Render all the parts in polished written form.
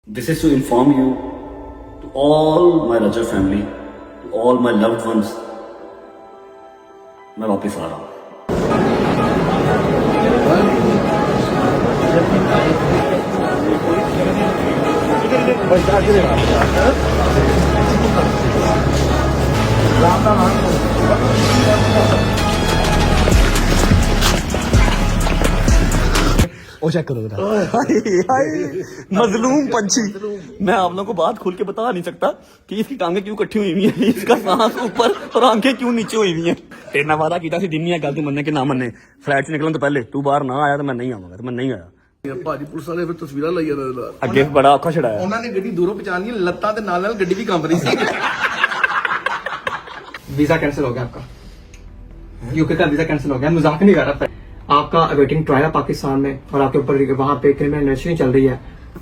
This is to inform you, to all my Rajab family, to all my loved ones, मैं वापस आ रहा हूँ। ओ check करो मजलूम पंछी। मैं आप लोगों को बात खुल के बता नहीं सकता कि इसकी टांगे क्यों इकट्ठी हुई हुई है, इसका सांस ऊपर और आंखें क्यों नीचे हुई हुई हैं। तेरे ना वादा कीता सी दिन नहीं गल तू मन्ने कि ना मन्ने, फ्लैट से निकलन तो पहले तू बाहर ना आया तो मैं नहीं आवांगा, तो मैं नहीं आया। ਭਾਜੀ ਪੁਲਿਸ ਵਾਲੇ ਫਿਰ ਤਸਵੀਰਾਂ ਲਈ ਜਾਂਦੇ ਨਾਲ ਅੱਗੇ ਬੜਾ ਔਖਾ ਛੜਾਇਆ। ਉਹਨਾਂ ਨੇ ਗੱਡੀ ਦੂਰੋਂ ਪਛਾਣ ਲਈ, ਲੱਤਾਂ ਦੇ ਨਾਲ ਨਾਲ ਗੱਡੀ ਵੀ ਕੰਬ ਰਹੀ ਸੀ। वीजा कैंसिल हो गया आपका, यूके का वीजा कैंसिल हो गया। मजाक नहीं कर रहा, आपका वेटिंग ट्रायल है पाकिस्तान में और आपके ऊपर वहाँ पे क्रिमिनल इन्वेस्टिगेशन चल रही है।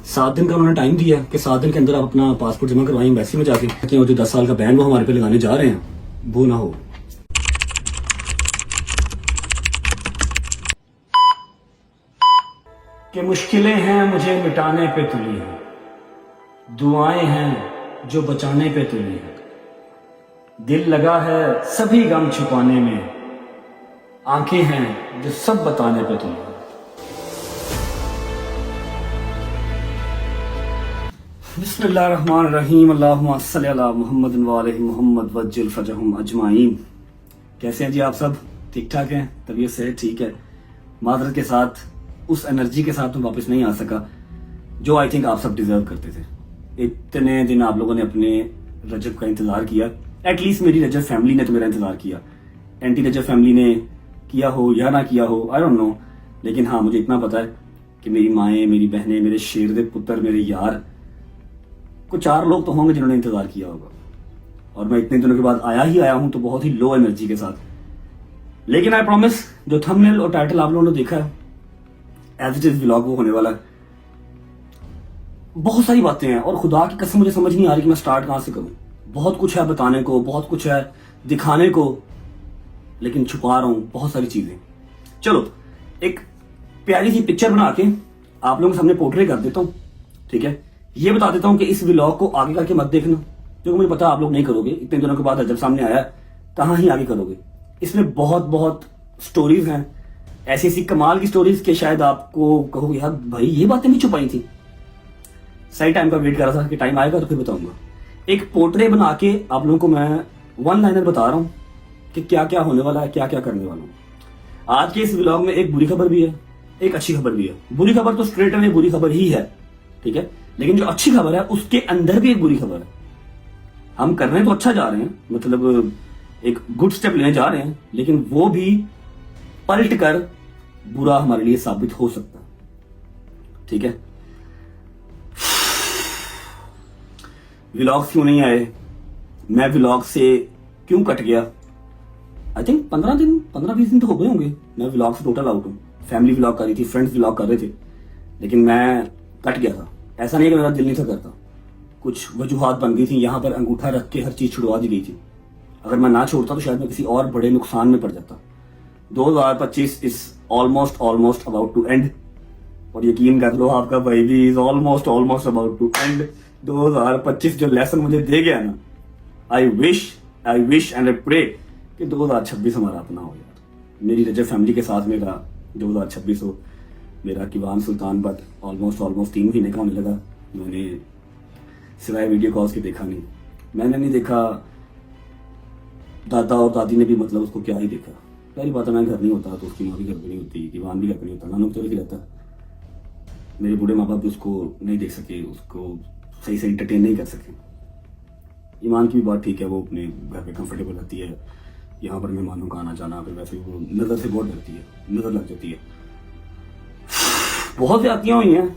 7 दिन का उन्होंने टाइम दिया कि 7 दिन के अंदर आप अपना पासपोर्ट जमा करवाएं एम्बेसी में जाके, कि वो जो 10 साल का बैन वो हमारे पे लगाने जा रहे हैं वो ना हो। कि मुश्किलें हैं मुझे मिटाने पे तुली हैं, दुआएं हैं जो बचाने पे तुली हैं, दिल लगा है सभी गम छुपाने में, आंखें हैं जो सब बताने पे तुली हैं। बिस्मिल्लाहिर्रहमानिर्रहीम, अल्लाहुम्मा सल्ली अला मुहम्मद व आले मुहम्मद वज्जिल फजहुम अजमाइन। कैसे हैं जी आप सब? ठीक ठाक हैं? तबीयत से ठीक है? मादरत के साथ उस एनर्जी के साथ मैं वापस नहीं आ सका जो आई थिंक आप सब डिजर्व करते थे। इतने दिन आप लोगों ने अपने रजब का इंतजार किया, एटलीस्ट मेरी रजब फैमिली ने तो मेरा इंतजार किया। एंटी रजब फैमिली ने किया हो या ना किया हो आई डोंट नो, लेकिन हाँ मुझे इतना पता है कि मेरी माएँ, मेरी बहनें, मेरे शेर दे पुत्र, मेरे यार, कुछ 4 लोग तो होंगे जिन्होंने इंतजार किया होगा। और मैं इतने दिनों के बाद आया ही आया हूं तो बहुत ही लो एनर्जी के साथ। लेकिन आई प्रॉमिस, जो थंबनेल और टाइटल आप लोगों ने देखा है एज इट इज व्लॉग वो होने वाला है। बहुत सारी बातें हैं और खुदा की कसम मुझे समझ नहीं आ रही कि मैं स्टार्ट कहां से करूं। बहुत कुछ है बताने को, बहुत कुछ है दिखाने को, लेकिन छुपा रहा हूं बहुत सारी चीजें। चलो एक प्यारी सी पिक्चर बना के आप लोगों के सामने पोर्ट्रे कर देता हूं, ठीक है। ये बता देता हूं कि इस व्लॉग को आगे करके मत देखना, क्योंकि मुझे पता है आप लोग नहीं करोगे। इतने दिनों के बाद रजब सामने आया, कहां ही आगे करोगे। इसमें बहुत बहुत स्टोरीज हैं, ऐसी ऐसी कमाल की स्टोरीज के शायद आपको कहोगे यार भाई ये बातें भी छुपाई थी। सही टाइम का वेट कर रहा था कि टाइम आएगा तो फिर बताऊंगा। एक पोर्ट्रे बना के आप लोगों को मैं 1 लाइनर बता रहा हूं कि क्या क्या होने वाला है, क्या क्या करने वाला हूं। आज के इस व्लॉग में एक बुरी खबर भी है, एक अच्छी खबर भी है। बुरी खबर तो स्ट्रेट अवे बुरी खबर ही है, ठीक है, लेकिन जो अच्छी खबर है उसके अंदर भी एक बुरी खबर है। हम करने तो अच्छा जा रहे हैं, मतलब एक गुड स्टेप लेने जा रहे हैं, लेकिन वो भी पलट कर बुरा हमारे लिए साबित हो सकता है, ठीक है। व्लॉग्स क्यों नहीं आए, मैं व्लॉग से क्यों कट गया? आई थिंक 15-20 दिन तो हो गए होंगे मैं व्लॉग से टोटल आउट हूं। फैमिली व्लॉग कर रही थी, फ्रेंड्स व्लॉग कर रहे थे, लेकिन मैं कट गया था। ऐसा नहीं कि मेरा दिल नहीं था करता, कुछ वजूहात बन गई थी। यहां पर अंगूठा रख के हर चीज छुड़वा दी गई थी। अगर मैं ना छोड़ता तो शायद मैं किसी और बड़े नुकसान में पड़ जाता। 2025 is almost about to end, और यकीन कर लो आपका भाई भी is almost about to end. 2025 जो लेसन मुझे दे गया ना, I wish and I pray कि 2026 हमारा अपना हो यार। मेरी रजब फैमिली के साथ मेरा 2026 हो। मेरा किवान सुल्तान बट ऑलमोस्ट 3 महीने का होने लगा। मैंने सिवाय वीडियो कॉल्स के देखा नहीं, मैंने नहीं देखा, दादा और दादी ने भी मतलब उसको क्या ही देखा। पहली बात है मैं घर नहीं होता तो उसकी माँ भी घर पर नहीं होती, दीवान भी घर पर नहीं होता, नानू तो रहता। मेरे बूढ़े माँ बाप भी उसको नहीं देख सके, उसको सही से इंटरटेन नहीं कर सके। ईमान की भी बात ठीक है, वो अपने घर पे कंफर्टेबल रहती है। यहाँ पर मेहमानों का आना जाना, फिर वैसे वो नज़र से बहुत डरती है, नज़र लग जाती है। बहुत ज्यादतियाँ हुई हैं।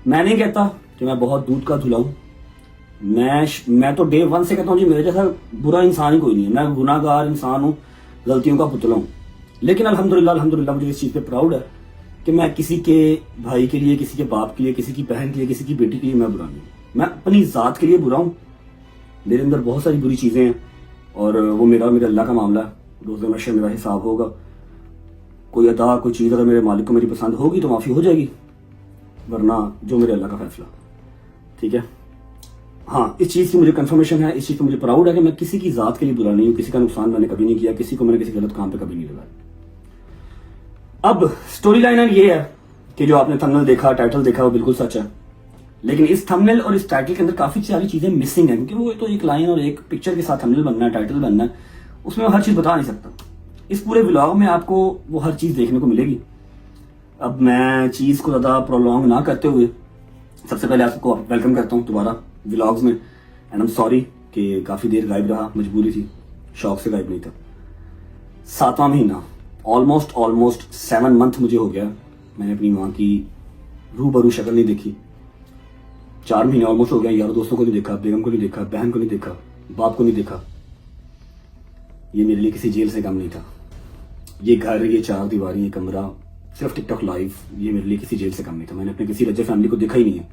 मैं नहीं कहता कि मैं बहुत दूध का धुला हूँ। मैं तो डे 1 से कहता हूँ जी मेरे जैसा बुरा इंसान ही कोई नहीं है। मैं गुनाहगार इंसान हूँ, गलतियों का पुतला हूँ, लेकिन अल्हम्दुलिल्लाह मुझे इस चीज़ पे प्राउड है कि मैं किसी के भाई के लिए, किसी के बाप के लिए, किसी की बहन के लिए, किसी की बेटी के लिए मैं बुरा नहीं हूँ। मैं अपनी ज़ात के लिए बुरा हूँ। मेरे अंदर बहुत सारी बुरी चीज़ें हैं और वो मेरे अल्लाह का मामला है। रोज़ महशर मेरा हिसाब होगा। कोई अदा, कोई चीज़ अगर मेरे मालिक को मेरी पसंद होगी तो माफ़ी हो जाएगी, वरना जो मेरे अल्लाह का फैसला। ठीक है। हाँ, इस चीज़ की मुझे कंफर्मेशन है, इस चीज़ पर मुझे प्राउड है कि मैं किसी की ज़ात के लिए बुरा नहीं हूँ, किसी का नुकसान मैंने कभी नहीं किया, किसी को मैंने किसी गलत काम पे कभी नहीं लगाया। अब स्टोरी लाइन ये है कि जो आपने थंबनेल देखा, टाइटल देखा, वो बिल्कुल सच है, लेकिन इस थंबनेल और इस टाइटल के अंदर काफ़ी सारी चीज़ें मिसिंग हैं, क्योंकि वो तो एक लाइन और एक पिक्चर के साथ थंबनेल बनना है, टाइटल बनना है, उसमें मैं हर चीज़ बता नहीं सकता। इस पूरे व्लॉग में आपको वो हर चीज़ देखने को मिलेगी। अब मैं चीज़ को ज़्यादा प्रोलॉन्ग ना करते हुए सबसे पहले आपको वेलकम करता हूँ दोबारा व्लॉग्स में। एंड आई एम सॉरी कि काफ़ी देर गायब रहा, मजबूरी थी, शौक से गायब नहीं था। 7वां महीना, ऑलमोस्ट 7 मंथ मुझे हो गया, मैंने अपनी माँ की रूबरू शक्ल नहीं देखी। 4 महीने ऑलमोस्ट हो गया, यार दोस्तों को नहीं देखा, बेगम को नहीं देखा, बहन को नहीं देखा, बाप को नहीं देखा। ये मेरे लिए किसी जेल से कम नहीं था। ये घर, ये 4 दीवारी, ये कमरा, सिर्फ टिकटॉक लाइव, ये मेरे लिए किसी जेल से कम नहीं था। मैंने अपने किसी रज्जे फैमिली को देखा ही नहीं है।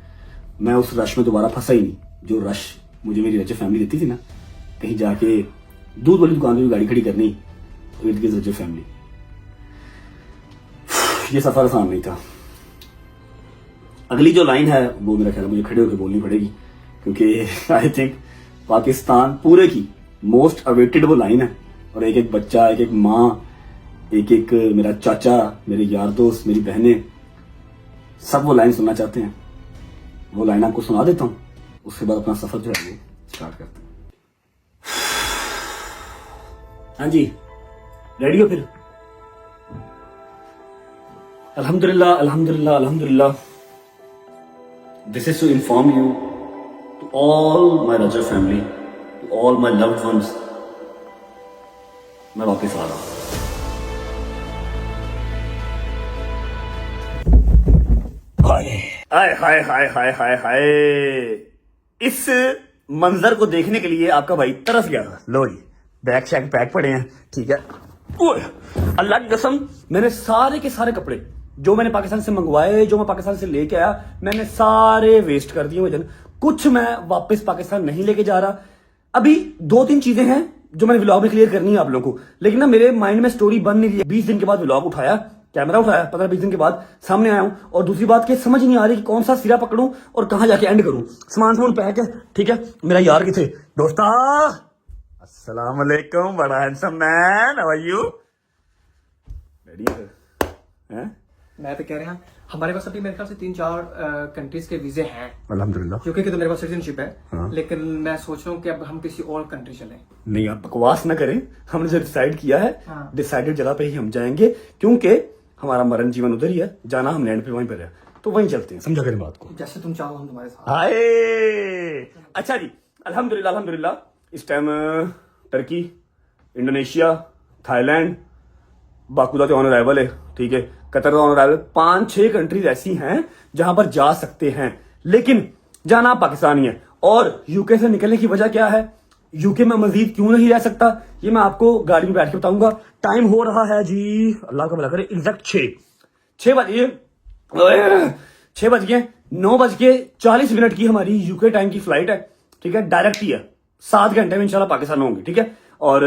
मैं उस रश में दोबारा फंसा ही नहीं जो रश मुझे मेरी रज्जे फैमिली देती थी ना। कहीं जाके दूध वाली दुकान में गाड़ी खड़ी करनी, तो इर्द गिर्द रज्जे फैमिली। ये सफर आसान नहीं था। अगली जो लाइन है वो मेरा ख्याल है मुझे खड़े होकर बोलनी पड़ेगी, क्योंकि आई थिंक पाकिस्तान पूरे की मोस्ट अवेटेड वो लाइन है। और एक एक बच्चा, एक एक माँ, एक एक मेरा चाचा, मेरे यार दोस्त, मेरी बहनें, सब वो लाइन सुनना चाहते हैं। वो लाइन आपको सुना देता हूँ, उसके बाद अपना सफर जो है वो स्टार्ट करते हैं। हाँ जी, रेडी हो फिर? अल्हम्दुलिल्लाह, अल्हम्दुलिल्लाह, अल्हम्दुलिल्लाह। This is to inform you, to all my Raza family, to all my loved ones, मैं वापस आ रहा हूँ। हाय हाय हाय हाय हाय हाय, इस मंजर को देखने के लिए आपका भाई तरस गया। लो जी, बैग शैग पैक पड़े हैं, ठीक है। ओए अल्लाह की कसम, मैंने सारे के सारे कपड़े जो मैंने पाकिस्तान से मंगवाए, जो मैं पाकिस्तान से लेके आया, मैंने सारे वेस्ट कर दिए वजन। कुछ मैं वापस पाकिस्तान नहीं लेके जा रहा। अभी 2-3 चीजें हैं जो मैंने व्लॉग में क्लियर करनी है आप लोगों को, लेकिन ना मेरे माइंड में स्टोरी बन नहीं रही है। 20 दिन के बाद व्लॉग उठाया, कैमरा उठाया, 15-20 दिन के बाद सामने आया हूं, और दूसरी बात कि समझ नहीं आ रही कि कौन सा सिरा पकड़ूं और कहां जाके एंड करूं। सामान पैक है, ठीक है। मेरा यार किथे दोस्ता, अस्सलाम वालेकुम, बड़ा handsome man, how are you? Ready है? मैं तो कह रहा हूँ हमारे पास अभी मेरे ख्याल से 3-4 कंट्रीज के वीजे हैं। अल्हम्दुलिल्लाह। क्योंकि तो मेरे पास सिटीजनशिप है। हाँ। लेकिन मैं सोच रहा हूँ कि अब हम किसी और कंट्री चलें। नहीं, आप बकवास ना करें। हमने जो डिसाइड किया है, हाँ। डिसाइडेड जगह पे ही हम जाएंगे, क्योंकि हमारा मरण जीवन उधर ही है, जाना हम लैंड पे वहीं पर है, तो वहीं चलते हैं। समझा करें बात को? जैसे तुम चाहो हम तुम्हारे साथ। हाय, अच्छा जी, अल्हम्दुलिल्लाह, अल्हम्दुलिल्लाह। इस टाइम टर्की, इंडोनेशिया, थाईलैंड, बाकुदा ऑन अराइवल है, ठीक है, कतर ऑन अराइवल, 5-6 कंट्रीज ऐसी हैं जहां पर जा सकते हैं, लेकिन जाना पाकिस्तान ही है। और यूके से निकलने की वजह क्या है, यूके में मजीद क्यों नहीं रह सकता, ये मैं आपको गाड़ी में बैठ के बताऊंगा। टाइम हो रहा है जी, अल्लाह का भला करे, एग्जैक्ट 6 बजे, 6 बज गए, 9:40 की हमारी यूके टाइम की फ्लाइट है, ठीक है, डायरेक्ट ही है। 7 घंटे में इंशाल्लाह पाकिस्तान होंगे, ठीक है। और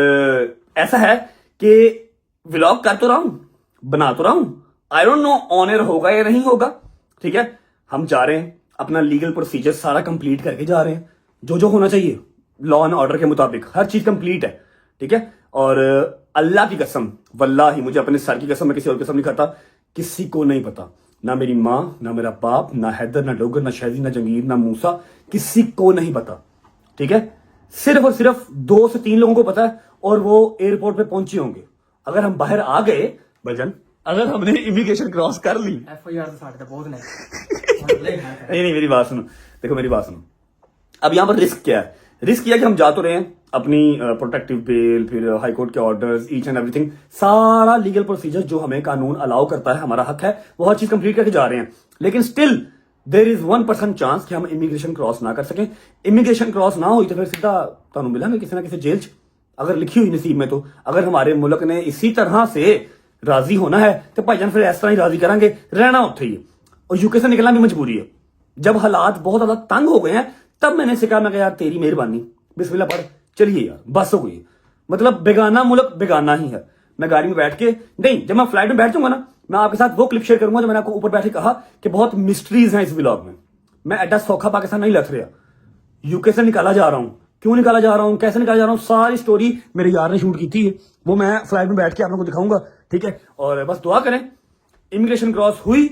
ऐसा है कि व्लॉग कर तो रहा हूं, बना तो रहा हूं, आई डोंट नो ऑनर होगा या नहीं होगा, ठीक है। हम जा रहे हैं, अपना लीगल प्रोसीजर सारा कंप्लीट करके जा रहे हैं, जो होना चाहिए लॉ एंड ऑर्डर के मुताबिक हर चीज कंप्लीट है, ठीक है। और अल्लाह की कसम, वल्लाही मुझे अपने सर की कसम, मैं किसी और कसम नहीं खाता, किसी को नहीं पता, ना मेरी माँ, ना मेरा बाप, ना हैदर, ना डोगर, ना शहजी, ना जंगीर, ना मूसा, किसी को नहीं पता, ठीक है। सिर्फ और सिर्फ 2 से 3 लोगों को पता है, और वो एयरपोर्ट पे पहुंचे होंगे। अगर हम बाहर आ गए भजन, अगर हमने इमिग्रेशन क्रॉस कर ली, FIR तो साढ़े बहुत नहीं। नहीं, मेरी बात सुनो, देखो मेरी बात सुनो। अब यहाँ पर रिस्क क्या है? रिस्क किया कि हम जा तो रहे हैं, अपनी प्रोटेक्टिव बेल, फिर हाई कोर्ट के ऑर्डर्स, ईच एंड एवरीथिंग, सारा लीगल प्रोसीजर जो हमें कानून अलाउ करता है, हमारा हक है, वो हर चीज कंप्लीट करके जा रहे हैं। लेकिन स्टिल देयर इज 1% चांस कि हम इमिग्रेशन क्रॉस ना कर सकें। इमिग्रेशन क्रॉस ना हुई तो फिर सीधा तुहानू मिलेंगे किसी ना किसी जेल च, अगर लिखी हुई नसीब में। तो अगर हमारे मुल्क ने इसी तरह से राजी होना है तो भाईजान फिर इस तरह ही राजी करांगे, रहना उत्थे ही है। और यूके से निकलना भी मजबूरी है। जब हालात बहुत ज्यादा तंग हो गए हैं, तब मैंने सिखा, मैं कहा यार तेरी मेहरबानी, बिस्मिल्लाह पढ़, चलिए यार बस हो गई। मतलब बेगाना मुल्क बेगाना ही है। मैं गाड़ी में बैठ के, नहीं, जब मैं फ्लाइट में बैठ जाऊंगा ना, मैं आपके साथ वो क्लिप शेयर करूंगा जो मैंने आपको ऊपर बैठे कहा कि बहुत मिस्ट्रीज हैं इस व्लॉग में, मैं एडा सौखा पाकिस्तान नहीं लग रहा, यूके से निकाला जा रहा हूं, क्यों निकाला जा रहा हूं, कैसे निकाला जा रहा हूं, सारी स्टोरी मेरे यार ने शूट की थी, वो मैं फ्लाइट में बैठ के आप लोगों को दिखाऊंगा, ठीक है। और बस दुआ करें, इमिग्रेशन क्रॉस हुई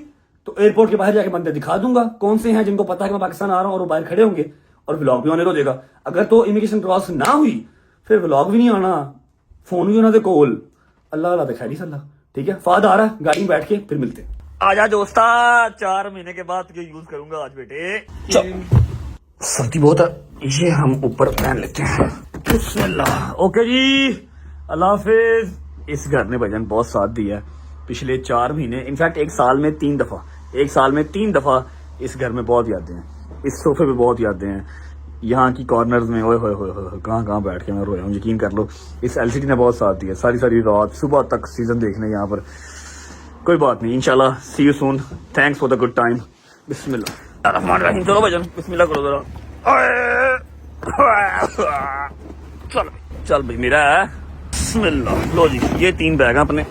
तो एयरपोर्ट के बाहर जाके बंदे दिखा दूंगा कौन से हैं जिनको पता है कि मैं पाकिस्तान आ रहा हूं, और वो बाहर खड़े होंगे और व्लॉग भी ऑनर हो जाएगा। अगर तो इमिग्रेशन क्रॉस ना हुई फिर व्लॉग भी नहीं आना, फोन भी उन्होंने कोल, अल्लाह अल्लाह दिखाई नहीं सल्ला, ठीक है। फाद आ रहा है गाड़ी में बैठ के, फिर मिलते हैं। आजा दोस्ता, 4 महीने के बाद तुझे यूज करूंगा आज बेटे। सर्दी बहुत है, ये हम ऊपर पहन लेते हैं। बिस्मिल्लाह। ओके जी, अल्लाह हाफिज। इस घर ने भजन बहुत साथ दिया है पिछले 4 महीने, इनफैक्ट एक साल में 3 दफा इस घर में बहुत यादें हैं, इस सोफे पे बहुत यादें हैं, यहाँ की कॉर्नर्स में ओए होए होए कहाँ बैठ के मैं रोया हूँ, यकीन कर लो। इस एलसीडी ने बहुत साथ दिया, सारी रात सुबह तक सीजन देखने यहाँ पर। कोई बात नहीं, इंशाल्लाह see you soon, thanks for the good time. बिस्मिल्लाह रहमान रहीम। चलो भजन बिस्मिल्लाह करो जरा। चल भाई मेरा है, बिस्मिल्लाह। लो जी, ये 3 बैग हैं अपने,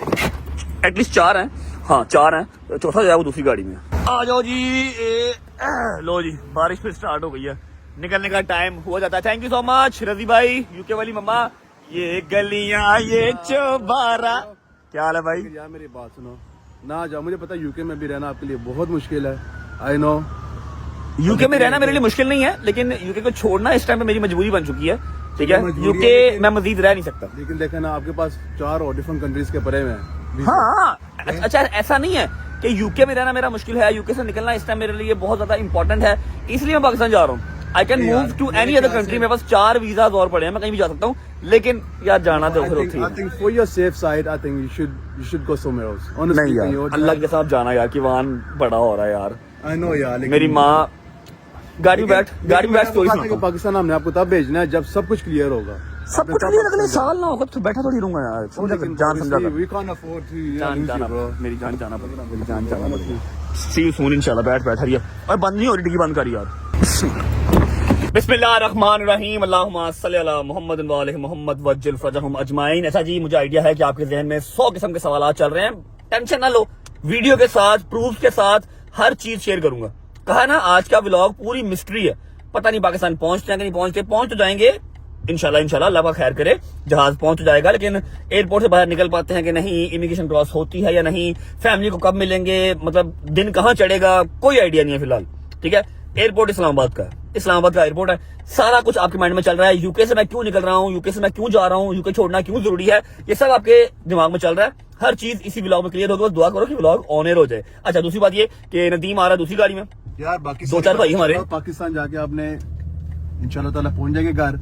एटलीस्ट 4 हैं, हाँ 4 हैं, चौथा जो है वो दूसरी गाड़ी में। आ जाओ जी। लो जी, बारिश फिर स्टार्ट हो गई है, निकलने का टाइम हुआ जाता है। थैंक यू सो मच रजी भाई, यूके वाली मम्मा। ये गलियां ये चौबारा, क्या हाल है भाई? यार मेरी बात सुनो ना, जाओ, मुझे पता है यूके में भी रहना आपके लिए बहुत मुश्किल है, आई नो। यूके में रहना मेरे लिए मुश्किल नहीं है, लेकिन यूके को छोड़ना इस टाइम पे मेरी मजबूरी बन चुकी है, ठीक है। यूके मैं मजीद रह नहीं सकता। लेकिन देखा ना, आपके पास 4 और डिफरेंट कंट्रीज के परे में। हाँ, अच्छा ऐसा नहीं है कि यूके में रहना मेरा मुश्किल है, यूके से निकलना इस टाइम मेरे लिए बहुत ज्यादा इंपॉर्टेंट है, इसलिए मैं पाकिस्तान जा रहा हूँ। I can move to any other country, मेरे पास 4 वीजाज और पड़े हैं, मैं कहीं भी जा सकता हूँ, लेकिन यार जाना तो फिर होती है। I think for your safe side, I think you should go somewhere else. Honestly, नहीं यार, अल्लाह के साथ जाना यार, कि वहां बड़ा हो रहा है यार। I know यार, लेकिन मेरी माँ गाड़ी में बैठ स्टोरी सुनाता हूं। पाकिस्तान हमने आपको तब भेजना है जब सब कुछ क्लियर होगा। सब कुछ क्लियर अगले साल ना होगा तो बैठा थोड़ी रहूंगा यार, जान समझा कर। We can't afford to जान जाना, मेरी जान जाना पड़ेगा, मेरी जान जाना पड़ेगा। सी यू सून इंशाल्लाह। बैठ हरिया, और बंद नहीं हो रही, डिग्गी बंद कर यार। बिस्मिल्लाहिर्रहमानिर्रहीम, अल्लाहुम्मा सल्ली अला मुहम्मद व आले मुहम्मद वज्जिल फरजहुम अजमाइन। ऐसा जी, मुझे आइडिया है कि आपके जहन में 100 किस्म के सवाल चल रहे हैं, टेंशन ना लो, वीडियो के साथ प्रूफ के साथ हर चीज शेयर करूंगा। कहा ना, आज का व्लॉग पूरी मिस्ट्री है, पता नहीं पाकिस्तान पहुंचते हैं कि नहीं पहुंचते, पहुंच तो जाएंगे इंशाल्लाह, अल्लाह का खैर करे, जहाज पहुंच जाएगा, लेकिन एयरपोर्ट से बाहर निकल पाते हैं कि नहीं, इमिग्रेशन क्रॉस होती है या नहीं, फैमिली को कब मिलेंगे, मतलब दिन कहाँ चढ़ेगा, कोई आइडिया नहीं है फिलहाल, ठीक है। एयरपोर्ट इस्लामाबाद का एयरपोर्ट है, सारा कुछ आपके माइंड में चल रहा है। यूके से मैं क्यों निकल रहा हूँ, यूके से मैं क्यों जा रहा हूँ, यूके छोड़ना क्यों जरूरी है, ये सब आपके दिमाग में चल रहा है। हर चीज इसी व्लॉग में क्लियर होगी, बस दुआ करो कि व्लॉग ऑन एयर हो जाए। अच्छा, दूसरी बात ये कि नदीम आ रहा है दूसरी गाड़ी में यार, बाकी 2-4 भाई हमारे। पाकिस्तान जाके आपने इंशाल्लाह ताला पहुंच जाएंगे घर।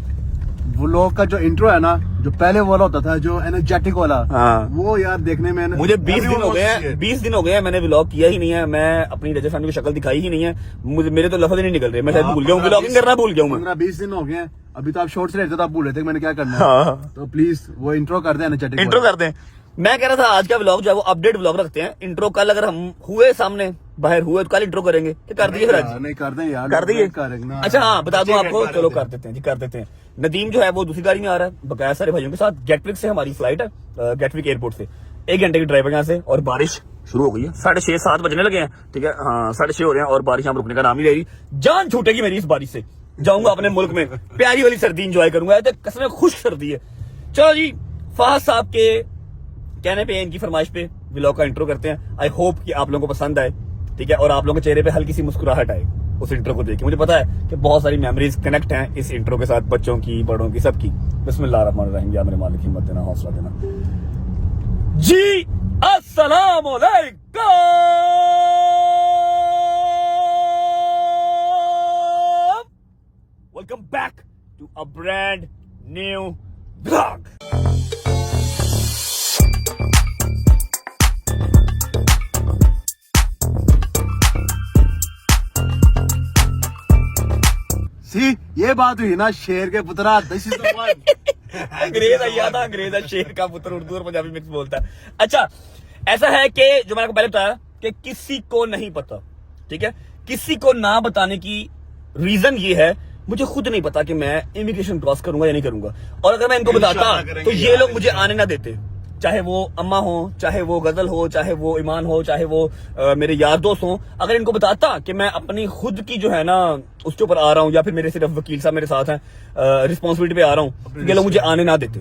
वो लोग का जो इंट्रो है ना, जो पहले वाला होता था, जो एनर्जेटिक वाला, हाँ, वो यार देखने में मुझे 20 दिन हो गए हैं मैंने व्लॉग किया ही नहीं है, मैं अपनी रजत फैमिली की शक्ल दिखाई ही नहीं है, मुझे मेरे तो लफ्ज ही नहीं निकल रहे, मैं शायद भूल गया हूँ, व्लॉगिंग करना भूल गया हूँ मैं। 15-20 दिन हो गए हैं, अभी तो आप शॉर्ट्स रहते तो आप भूल रहे थे मैंने क्या करना है। हाँ, तो प्लीज वो इंट्रो कर दें, एनर्जेटिक इंट्रो कर दें। मैं कह रहा था आज का व्लॉग जो है वो अपडेट व्लॉग रखते हैं, इंट्रो कल अगर हम हुए सामने बाहर हुए तो कल इंट्रो करेंगे, तो कर दिए फिर आज, नहीं कर दें यार, कर दिए। करेंगे। अच्छा हाँ, बता दूं आपको, चलो कर देते हैं जी, कर देते हैं। नदीम जो है वो दूसरी गाड़ी में आ रहा है बकाया सारे भाइयों के साथ, गेटविक से हमारी फ्लाइट है, गेटविक एयरपोर्ट से 1 घंटे की ड्राइव है यहाँ से, और बारिश शुरू हो गई है, 6:30-7 बजने लगे हैं, ठीक है, हाँ 6:30 हो रहे हैं, और बारिश यहाँ रुकने का नाम ही ले रही, जान छूटेगी मेरी इस बारिश से। जाऊंगा अपने मुल्क में, प्यारी वाली सर्दी इंजॉय करूंगा, कसम खुश सर्दी है। चलो जी, फहद साहब के कहने पे, इनकी फरमाइश पे व्लॉग का इंट्रो करते हैं। आई होप कि आप लोगों को पसंद आए, ठीक है, और आप लोगों के चेहरे पे हल्की सी मुस्कुराहट आए उस इंट्रो को देख के। मुझे पता है कि बहुत सारी मेमोरीज कनेक्ट हैं इस इंट्रो के साथ, बच्चों की, बड़ों की, सबकी। बिस्मिल्लाहिर्रहमानिर्रहीम, या मेरे मालिक हिम्मत देना, हौसला देना जी। अस्सलाम वालेकुम, welcome back to a brand new blog. ये बात हुई ना, शेर के पुत्रा, दिस इज द वन। अंग्रेज याद, अंग्रेज शेर का पुत्र, उर्दू और पंजाबी मिक्स बोलता है। अच्छा, ऐसा है कि जो मैंने आपको पहले बताया कि किसी को नहीं पता, ठीक है, किसी को ना बताने की रीजन ये है, मुझे खुद नहीं पता कि मैं इमिग्रेशन क्रॉस करूंगा या नहीं करूंगा, और अगर मैं इनको बताता तो ये लोग मुझे आने ना देते। चाहे वो अम्मा हो, चाहे वो गजल हो, चाहे वो ईमान हो, चाहे वो मेरे यार दोस्त हो, अगर इनको बताता कि मैं अपनी खुद की जो है ना उसके ऊपर आ रहा हूँ, या फिर मेरे सिर्फ वकील साहब मेरे साथ हैं, रिस्पॉन्सिबिलिटी पे आ रहा हूँ, ये लोग मुझे आने ना देते।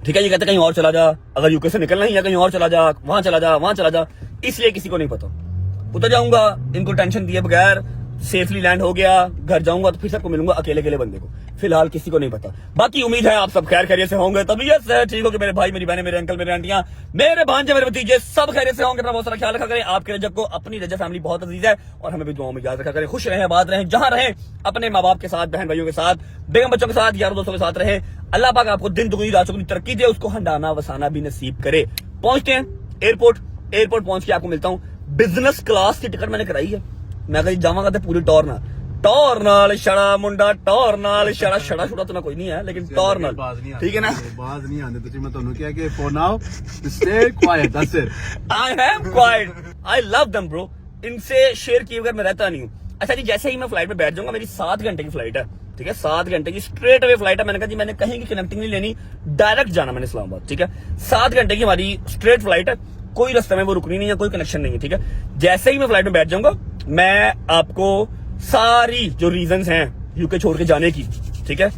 ठीक है, ये कहते कहीं और चला जा, अगर यूके से निकलना ही है कहीं और चला जा, वहां चला जा, वहां चला जा। इसलिए किसी को नहीं पता, उतर जाऊंगा इनको टेंशन दिए बगैर, सेफली लैंड हो गया, घर जाऊंगा तो फिर सबको मिलूंगा अकेले अकेले बंदे को। फिलहाल किसी को नहीं पता। बाकी उम्मीद है आप सब खैर खैरियत से होंगे, तबीयत से ठीक हो कि मेरे भाई, मेरी बहनें, मेरे अंकल, मेरे आंटियां, मेरे भांजे, मेरे भतीजे सब खैरियत से होंगे। अपना बहुत सारा ख्याल रखा करें। आपके रजब को अपनी रजब फैमिली बहुत अजीज है और हमें भी दुआओं में याद रखा करें। खुश रहें, आबाद रहें, जहां रहें, अपने माँ बाप के साथ, बहन भाइयों के साथ, बेगम बच्चों के साथ, यारों दोस्तों के साथ रहें। अल्लाह पाक आपको दिन दुगनी रात चौगुनी तरक्की दे, उसको हंडाना वसाना भी नसीब करे। पहुंचते हैं एयरपोर्ट पहुंच के आपको मिलता हूँ। बिजनेस क्लास की टिकट मैंने कराई है। मैं कहीं जावांगा तो पूरी टॉर नाल छड़ा मुंडा, टॉर नाल छड़ा छुड़ा तो ना कोई नहीं है, लेकिन टॉर नाल, ठीक है ना। बाज नहीं आने तुझे मैं ਤੁਹਾਨੂੰ ਕਿਹਾ ਕਿ for now stay quiet, that's it. I am quiet. I love them bro. इनसे शेयर किए बगैर मैं रहता नहीं हूँ। अच्छा जी, जैसे ही मैं फ्लाइट में बैठ जाऊंगा, मेरी 7 घंटे की फ्लाइट है, ठीक है, 7 घंटे की स्ट्रेट अवे फ्लाइट है। मैंने कहा जी मैंने कहीं की कनेक्टिंग नहीं लेनी, डायरेक्ट जाना मैंने इस्लामाबाद, ठीक है। 7 घंटे की हमारी स्ट्रेट फ्लाइट है, कोई रास्ते में वो रुकनी नहीं है, कोई कनेक्शन नहीं है, ठीक है। जैसे ही मैं फ्लाइट में बैठ जाऊंगा, मैं आपको सारी जो रीजंस हैं यूके छोड़ के जाने की, ठीक है,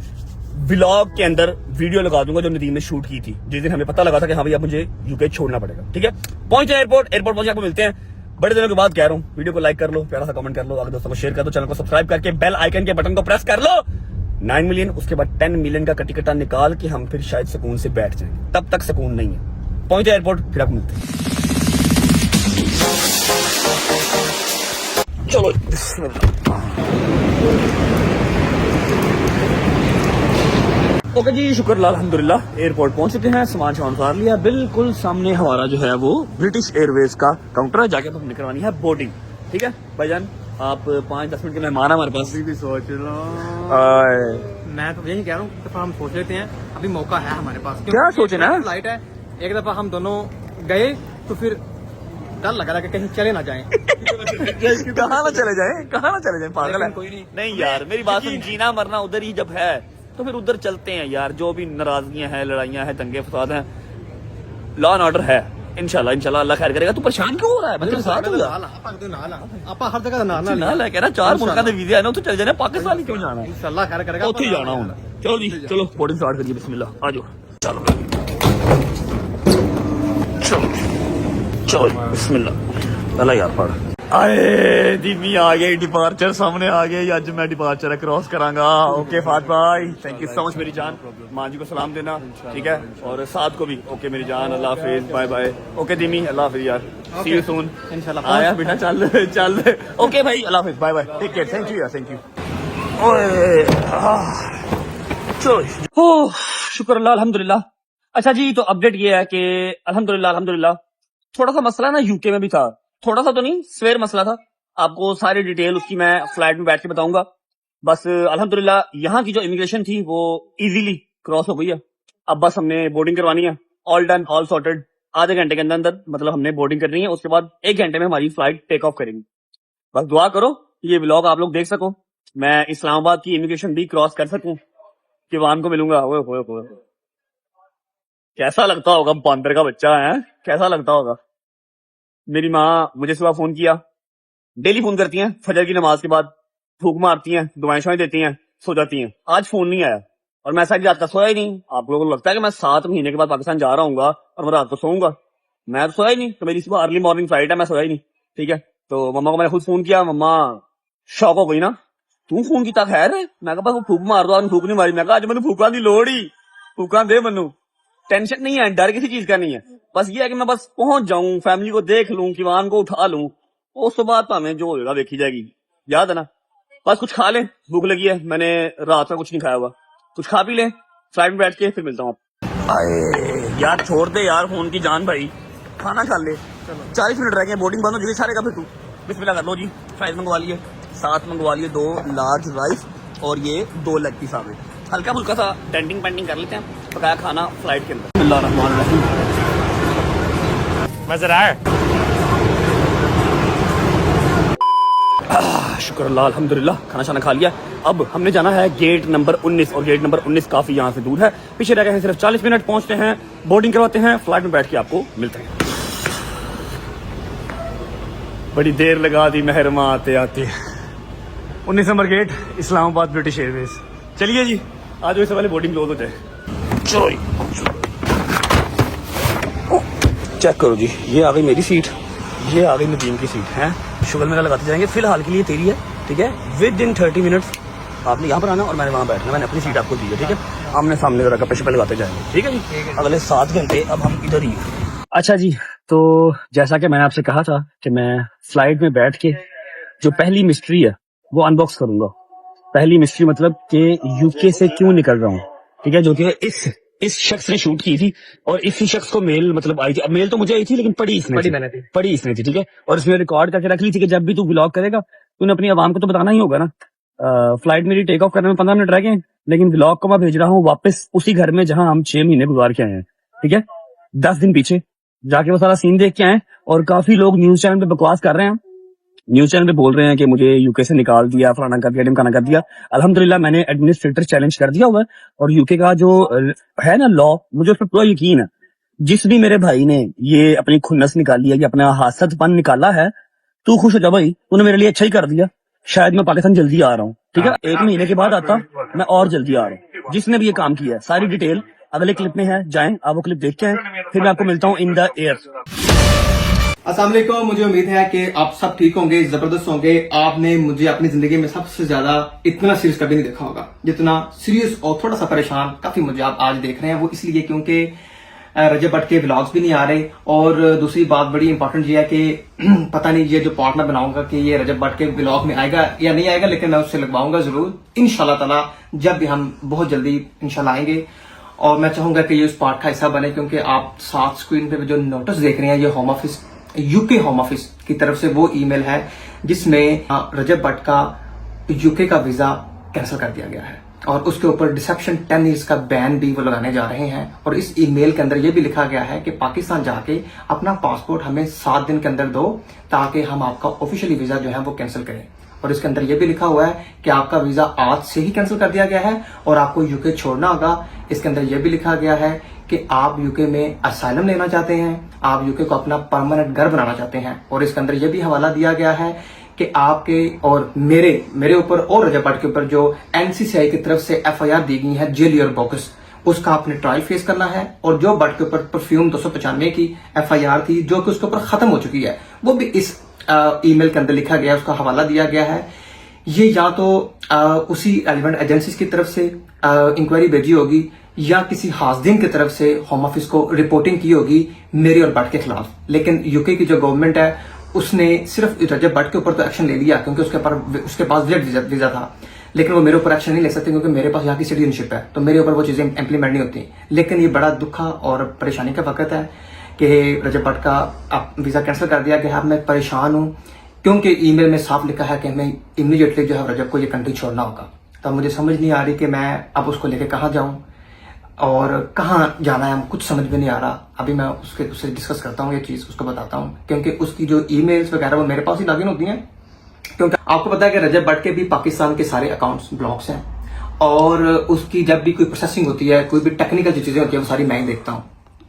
व्लॉग के अंदर वीडियो लगा दूंगा जो नदीम ने शूट की थी जिस दिन हमें पता लगा था कि हाँ भैया मुझे यूके छोड़ना पड़ेगा, ठीक है। पहुंचे एयरपोर्ट पहुंचे आपको मिलते हैं। बड़े दिनों के बाद कह रहा हूँ, वीडियो को लाइक कर लो, प्यारा सा कमेंट कर लो, अगर दोस्तों को शेयर कर दो, चैनल को सब्सक्राइब करके बेल आइकन के बटन को प्रेस कर लो। 9 मिलियन, उसके बाद 10 मिलियन का कटिकटा निकाल के हम फिर शायद सुकून से बैठ जाएंगे। तब तक सुकून नहीं है। पहुंचे एयरपोर्ट, फिर आपको मिलते हैं। चलो ओके जी, शुक्र अल्हम्दुलिल्लाह एयरपोर्ट पहुंच चुके हैं। सामान उतार लिया। बिल्कुल सामने हमारा जो है वो ब्रिटिश एयरवेज का काउंटर है, जाके हमने करवानी है बोर्डिंग, ठीक है। भाईजान आप 5-10 मिनट के मेहमान है हमारे पास। भी सोच रहा हूं। मैं तो यही कह रहा हूँ, दफा हम सोच लेते हैं, अभी मौका है हमारे पास। क्या सोचे ना, फ्लाइट है, एक दफा हम दोनों गए तो फिर डर लगा कि कहीं चले ना जाएं। कहाँ ना चले जाए, पागल है कोई नहीं यार, मेरी बात सुन, जीना मरना उधर ही जब है तो फिर उधर चलते हैं यार। जो भी नाराजगियां हैं, लड़ाइयां हैं, दंगे फसाद हैं, लॉ एंड ऑर्डर है। इंशाल्लाह अल्लाह खैर करेगा। तू परेशान क्यों हो रहा है? मैं तेरे साथ हूं यार। ਆਪਾਂ ਹਰ ਜਗ੍ਹਾ ਨਾਲ ना ਲੈ कह रहा 4 मुल्कों के वीजे है ना, ਉੱਥੇ चल जाना। पाकिस्तान ही क्यों जाना है? इंशाल्लाह खैर करेगा। ਉੱਥੇ ही जाना हूं। चलो जी, चलो बोर्डिंग स्टार्ट करिए। बिस्मिल्लाह, आ जाओ। चलो बिस्मिल्लाह। पहला यार पढ़। आए धीमी आ गई, डिपार्चर सामने आ गई। आज मैं डिपार्चर क्रॉस करांगा। ओके फात भाई, थैंक यू सो मच मेरी जान। माँ जी को सलाम देना, ठीक है, और साथ को भी। ओके मेरी जान, अल्लाह हाफिज, बाय बाय। ओके धीमी, अल्लाह हाफिज यार, सी यू सून इंशाल्लाह। आया बेटा, चल चल। ओके भाई, अल्लाह हाफिज, bye bye, take care, thank you यार, थैंक यू। चलो शुक्र अल्लाह अल्हम्दुलिल्लाह। अच्छा जी, तो अपडेट ये है कि अल्हम्दुलिल्लाह थोड़ा सा मसला ना यूके में भी था, थोड़ा सा तो नहीं, सवेर मसला था। आपको सारी डिटेल उसकी मैं फ्लाइट में बैठ के बताऊंगा। बस अल्हम्दुलिल्लाह यहाँ की जो इमिग्रेशन थी वो इजीली क्रॉस हो गई है। अब बस हमने बोर्डिंग करवानी है। All done, all sorted. आधे घंटे के अंदर मतलब हमने बोर्डिंग करनी है। उसके बाद 1 घंटे में हमारी फ्लाइट टेक ऑफ करेंगी। बस दुआ करो ये व्लॉग आप लोग देख सको, मैं इस्लामाबाद की इमिग्रेशन भी क्रॉस कर सकूं, किवान को मिलूंगा। ओए कैसा लगता होगा, बंदर का बच्चा है, कैसा लगता होगा। मेरी माँ मुझे सुबह फोन किया, डेली फोन करती हैं फजर की नमाज के बाद, फूक मारती हैं, दुआएं शुआएं देती हैं, सो जाती हैं। आज फोन नहीं आया और मैं सारी रात का सोया ही नहीं। आप लोगों को लगता है कि मैं 7 महीने के बाद पाकिस्तान जा रहा हूँ और मैं रात को सोऊंगा? मैं तो सोया ही नहीं। तो मेरी सुबह अर्ली मॉर्निंग फ्लाइट है, मैं सोया ही नहीं, ठीक है। तो मम्मा को मैंने खुद फोन किया, मम्मा शौक हो गई ना, तू फोन किया खैर है? मैं कहा बस फूक मार दो, फूक नहीं मारी। मैं कहा अज मैंने फूका की लोड़ ही, फूका दे मैनू, टेंशन नहीं है, डर किसी चीज का नहीं है। बस ये है कि मैं बस पहुंच जाऊं, फैमिली को देख लूं, किवान को उठा लूं, उस बाद भावें जो होगा देखी जाएगी। याद है ना? बस कुछ खा लें, भूख लगी है, मैंने रात का कुछ नहीं खाया हुआ, कुछ खा पी लें, फ्लाइट में बैठ के फिर मिलता हूँ। यार छोड़ दे यार फोन की जान भाई, खाना खा ले। 40 मिनट रह गए, बोर्डिंग बंद हो जाएगी सारे का। फिर तू बिस्मिल्लाह कर लो जी। फ्राइज मंगवा लिए, साथ मंगवा लिए 2 लार्ज राइस और ये 2 लेग पीस आ गए। हल्का फुल्का सा डेंटिंग पेंटिंग कर लेते हैं, पकाया खाना फ्लाइट के अंदर। मज़ा आया? शुक्र अल्लाह अल्हम्दुलिल्लाह, खाना शाना खा लिया। अब हमने जाना है गेट नंबर 19 और गेट नंबर 19 काफ़ी यहाँ से दूर है, पीछे रह गए हैं सिर्फ 40 मिनट, पहुँचते हैं, बोर्डिंग करवाते हैं, फ्लाइट में बैठ के आपको मिलते हैं। बड़ी देर लगा दी महरमा आते आते। 19 number gate, Islamabad British Airways. चलिए जी, आज इससे पहले बोर्डिंग क्लोज हो जाए। चलो चेक करो जी, ये आ गई मेरी सीट, ये आ गई नदीम की सीट है। शुगर मेरा लगाते जाएंगे, फिलहाल के लिए तेरी है, ठीक है। विद इन 30 मिनट्स आपने यहाँ पर आना और मैंने वहाँ बैठना, मैंने अपनी सीट आपको दी है, ठीक है। आमने सामने जरा गप्पे शप्पे लगाते जाएंगे, ठीक है जी। अगले 7 घंटे अब हम इधर ही। अच्छा जी, तो जैसा कि मैंने आपसे कहा था कि मैं फ्लाइट में बैठ के जो पहली मिस्ट्री है वो अनबॉक्स करूंगा। पहली मिस्ट्री मतलब कि यूके से क्यों निकल रहा हूँ, ठीक है, जो कि इस शख्स ने शूट की थी और इसी शख्स को मेल मतलब आई थी। अब मेल तो मुझे आई थी लेकिन पढ़ी इसने थी, ठीक है। और इसमें रिकॉर्ड करके रख ली थी कि जब भी तू व्लॉग करेगा तूने अपनी आवाम को तो बताना ही होगा ना। फ्लाइट मेरी टेक ऑफ करने में 15 मिनट रह गए, लेकिन व्लॉग को मैं भेज रहा हूँ वापस उसी घर में जहां हम 6 महीने गुजार के आए हैं, ठीक है। 10 दिन पीछे जाके वो सारा सीन देख के आए। और काफी लोग न्यूज चैनल पे बकवास कर रहे हैं, न्यूज चैनल पे बोल रहे हैं कि मुझे यूके से निकाल दिया, फलाना कर दिया, ढिमकाना कर दिया। अल्हम्दुलिल्लाह मैंने एडमिनिस्ट्रेटर चैलेंज कर दिया हुआ है और यूके का जो है ना लॉ, मुझे उस पर पूरा यकीन है। जिस भी मेरे भाई ने ये अपनी खुन्नस निकाली है, ये अपना हासदपन निकाला है, तू खुश हो जा भाई, तूने मेरे लिए अच्छा ही कर दिया। शायद मैं पाकिस्तान जल्दी आ रहा हूँ, ठीक है। 1 महीने के बाद आता मैं और जल्दी आ रहा हूँ। जिसने भी ये काम किया है सारी डिटेल अगले क्लिप में है, जाएं आप वो क्लिप देख के आएं, फिर मैं आपको मिलता हूँ इन द एयर। अस्सलाम वालेकुम, मुझे उम्मीद है कि आप सब ठीक होंगे, जबरदस्त होंगे। आपने मुझे अपनी जिंदगी में सबसे ज्यादा इतना सीरियस कभी नहीं देखा होगा जितना सीरियस और थोड़ा सा परेशान काफी मुझे आप आज देख रहे हैं। वो इसलिए क्योंकि रजब भट्ट के व्लॉग्स भी नहीं आ रहे, और दूसरी बात बड़ी इंपॉर्टेंट ये है कि पता नहीं ये जो पार्ट मैं बनाऊंगा कि ये रजब भट्ट के व्लॉग में आएगा या नहीं आएगा, लेकिन मैं उससे लगवाऊंगा जरूर इंशाल्लाह ताला, जब भी हम बहुत जल्दी इंशाल्लाह आएंगे। और मैं चाहूंगा कि ये उस पार्ट का हिस्सा बने, क्योंकि आप साथ स्क्रीन पे जो नोटिस देख रहे हैं, ये home office, UK home office की तरफ से वो ईमेल है जिसमें रजब भट्ट का यूके का वीजा कैंसिल कर दिया गया है, और उसके ऊपर डिसेप्शन 10 ईयर्स का बैन भी वो लगाने जा रहे हैं। और इस ईमेल के अंदर ये भी लिखा गया है कि पाकिस्तान जाके अपना पासपोर्ट हमें 7 दिन के अंदर दो, ताकि हम आपका ऑफिशियली वीजा जो है वो कैंसिल करें। और इसके अंदर यह भी लिखा हुआ है कि आपका वीजा आज से ही कैंसिल कर दिया गया है और आपको यूके छोड़ना होगा। इसके अंदर यह भी लिखा गया है कि आप यूके में असाइलम लेना चाहते हैं, आप यूके को अपना परमानेंट घर बनाना चाहते हैं। और इसके अंदर यह भी हवाला दिया गया है कि आपके और मेरे ऊपर और रजब भट्ट के ऊपर जो एनसीसीआई की तरफ से FIR दी गई है जेल और बोकस, उसका आपने ट्रायल फेस करना है। और जो भट्ट के ऊपर परफ्यूम 295 की FIR थी जो कि उसके ऊपर खत्म हो चुकी है, वो भी इस ईमेल के अंदर लिखा गया है, उसका हवाला दिया गया है। ये या तो उसी एलिमेंट एजेंसीज की तरफ से इंक्वायरी भेजी होगी या किसी हाजदीन की तरफ से होम ऑफिस को रिपोर्टिंग की होगी मेरे और भट्ट के खिलाफ। लेकिन यूके की जो गवर्नमेंट है उसने सिर्फ रजब भट्ट के ऊपर तो एक्शन ले लिया क्योंकि उसके पास विजिट वीजा था, लेकिन वो मेरे ऊपर एक्शन नहीं ले सकते क्योंकि मेरे पास यहाँ की सिटीजनशिप है, तो मेरे ऊपर वो चीजें इंप्लीमेंट नहीं होती। लेकिन ये बड़ा दुखा और परेशानी का वक्त है कि रजब भट्ट का वीजा कैंसिल कर दिया गया है। मैं परेशान हूँ क्योंकि ईमेल में साफ लिखा है कि हमें इमीडिएटली जो है रजब को ये कंट्री छोड़ना होगा। तो मुझे समझ नहीं आ रही कि मैं अब उसको लेके कहाँ जाऊँ और कहाँ जाना है, कुछ समझ में नहीं आ रहा। अभी मैं उससे डिस्कस करता हूँ ये चीज, उसको बताता हूँ, क्योंकि उसकी जो ईमेल्स वगैरह वो मेरे पास ही लॉगिन होती हैं। क्योंकि आपको पता है कि रजब भट्ट के भी पाकिस्तान के सारे अकाउंट्स ब्लॉक्स हैं, और उसकी जब भी कोई प्रोसेसिंग होती है, कोई भी टेक्निकल जो चीजें होती है वो सारी मैं ही देखता हूँ।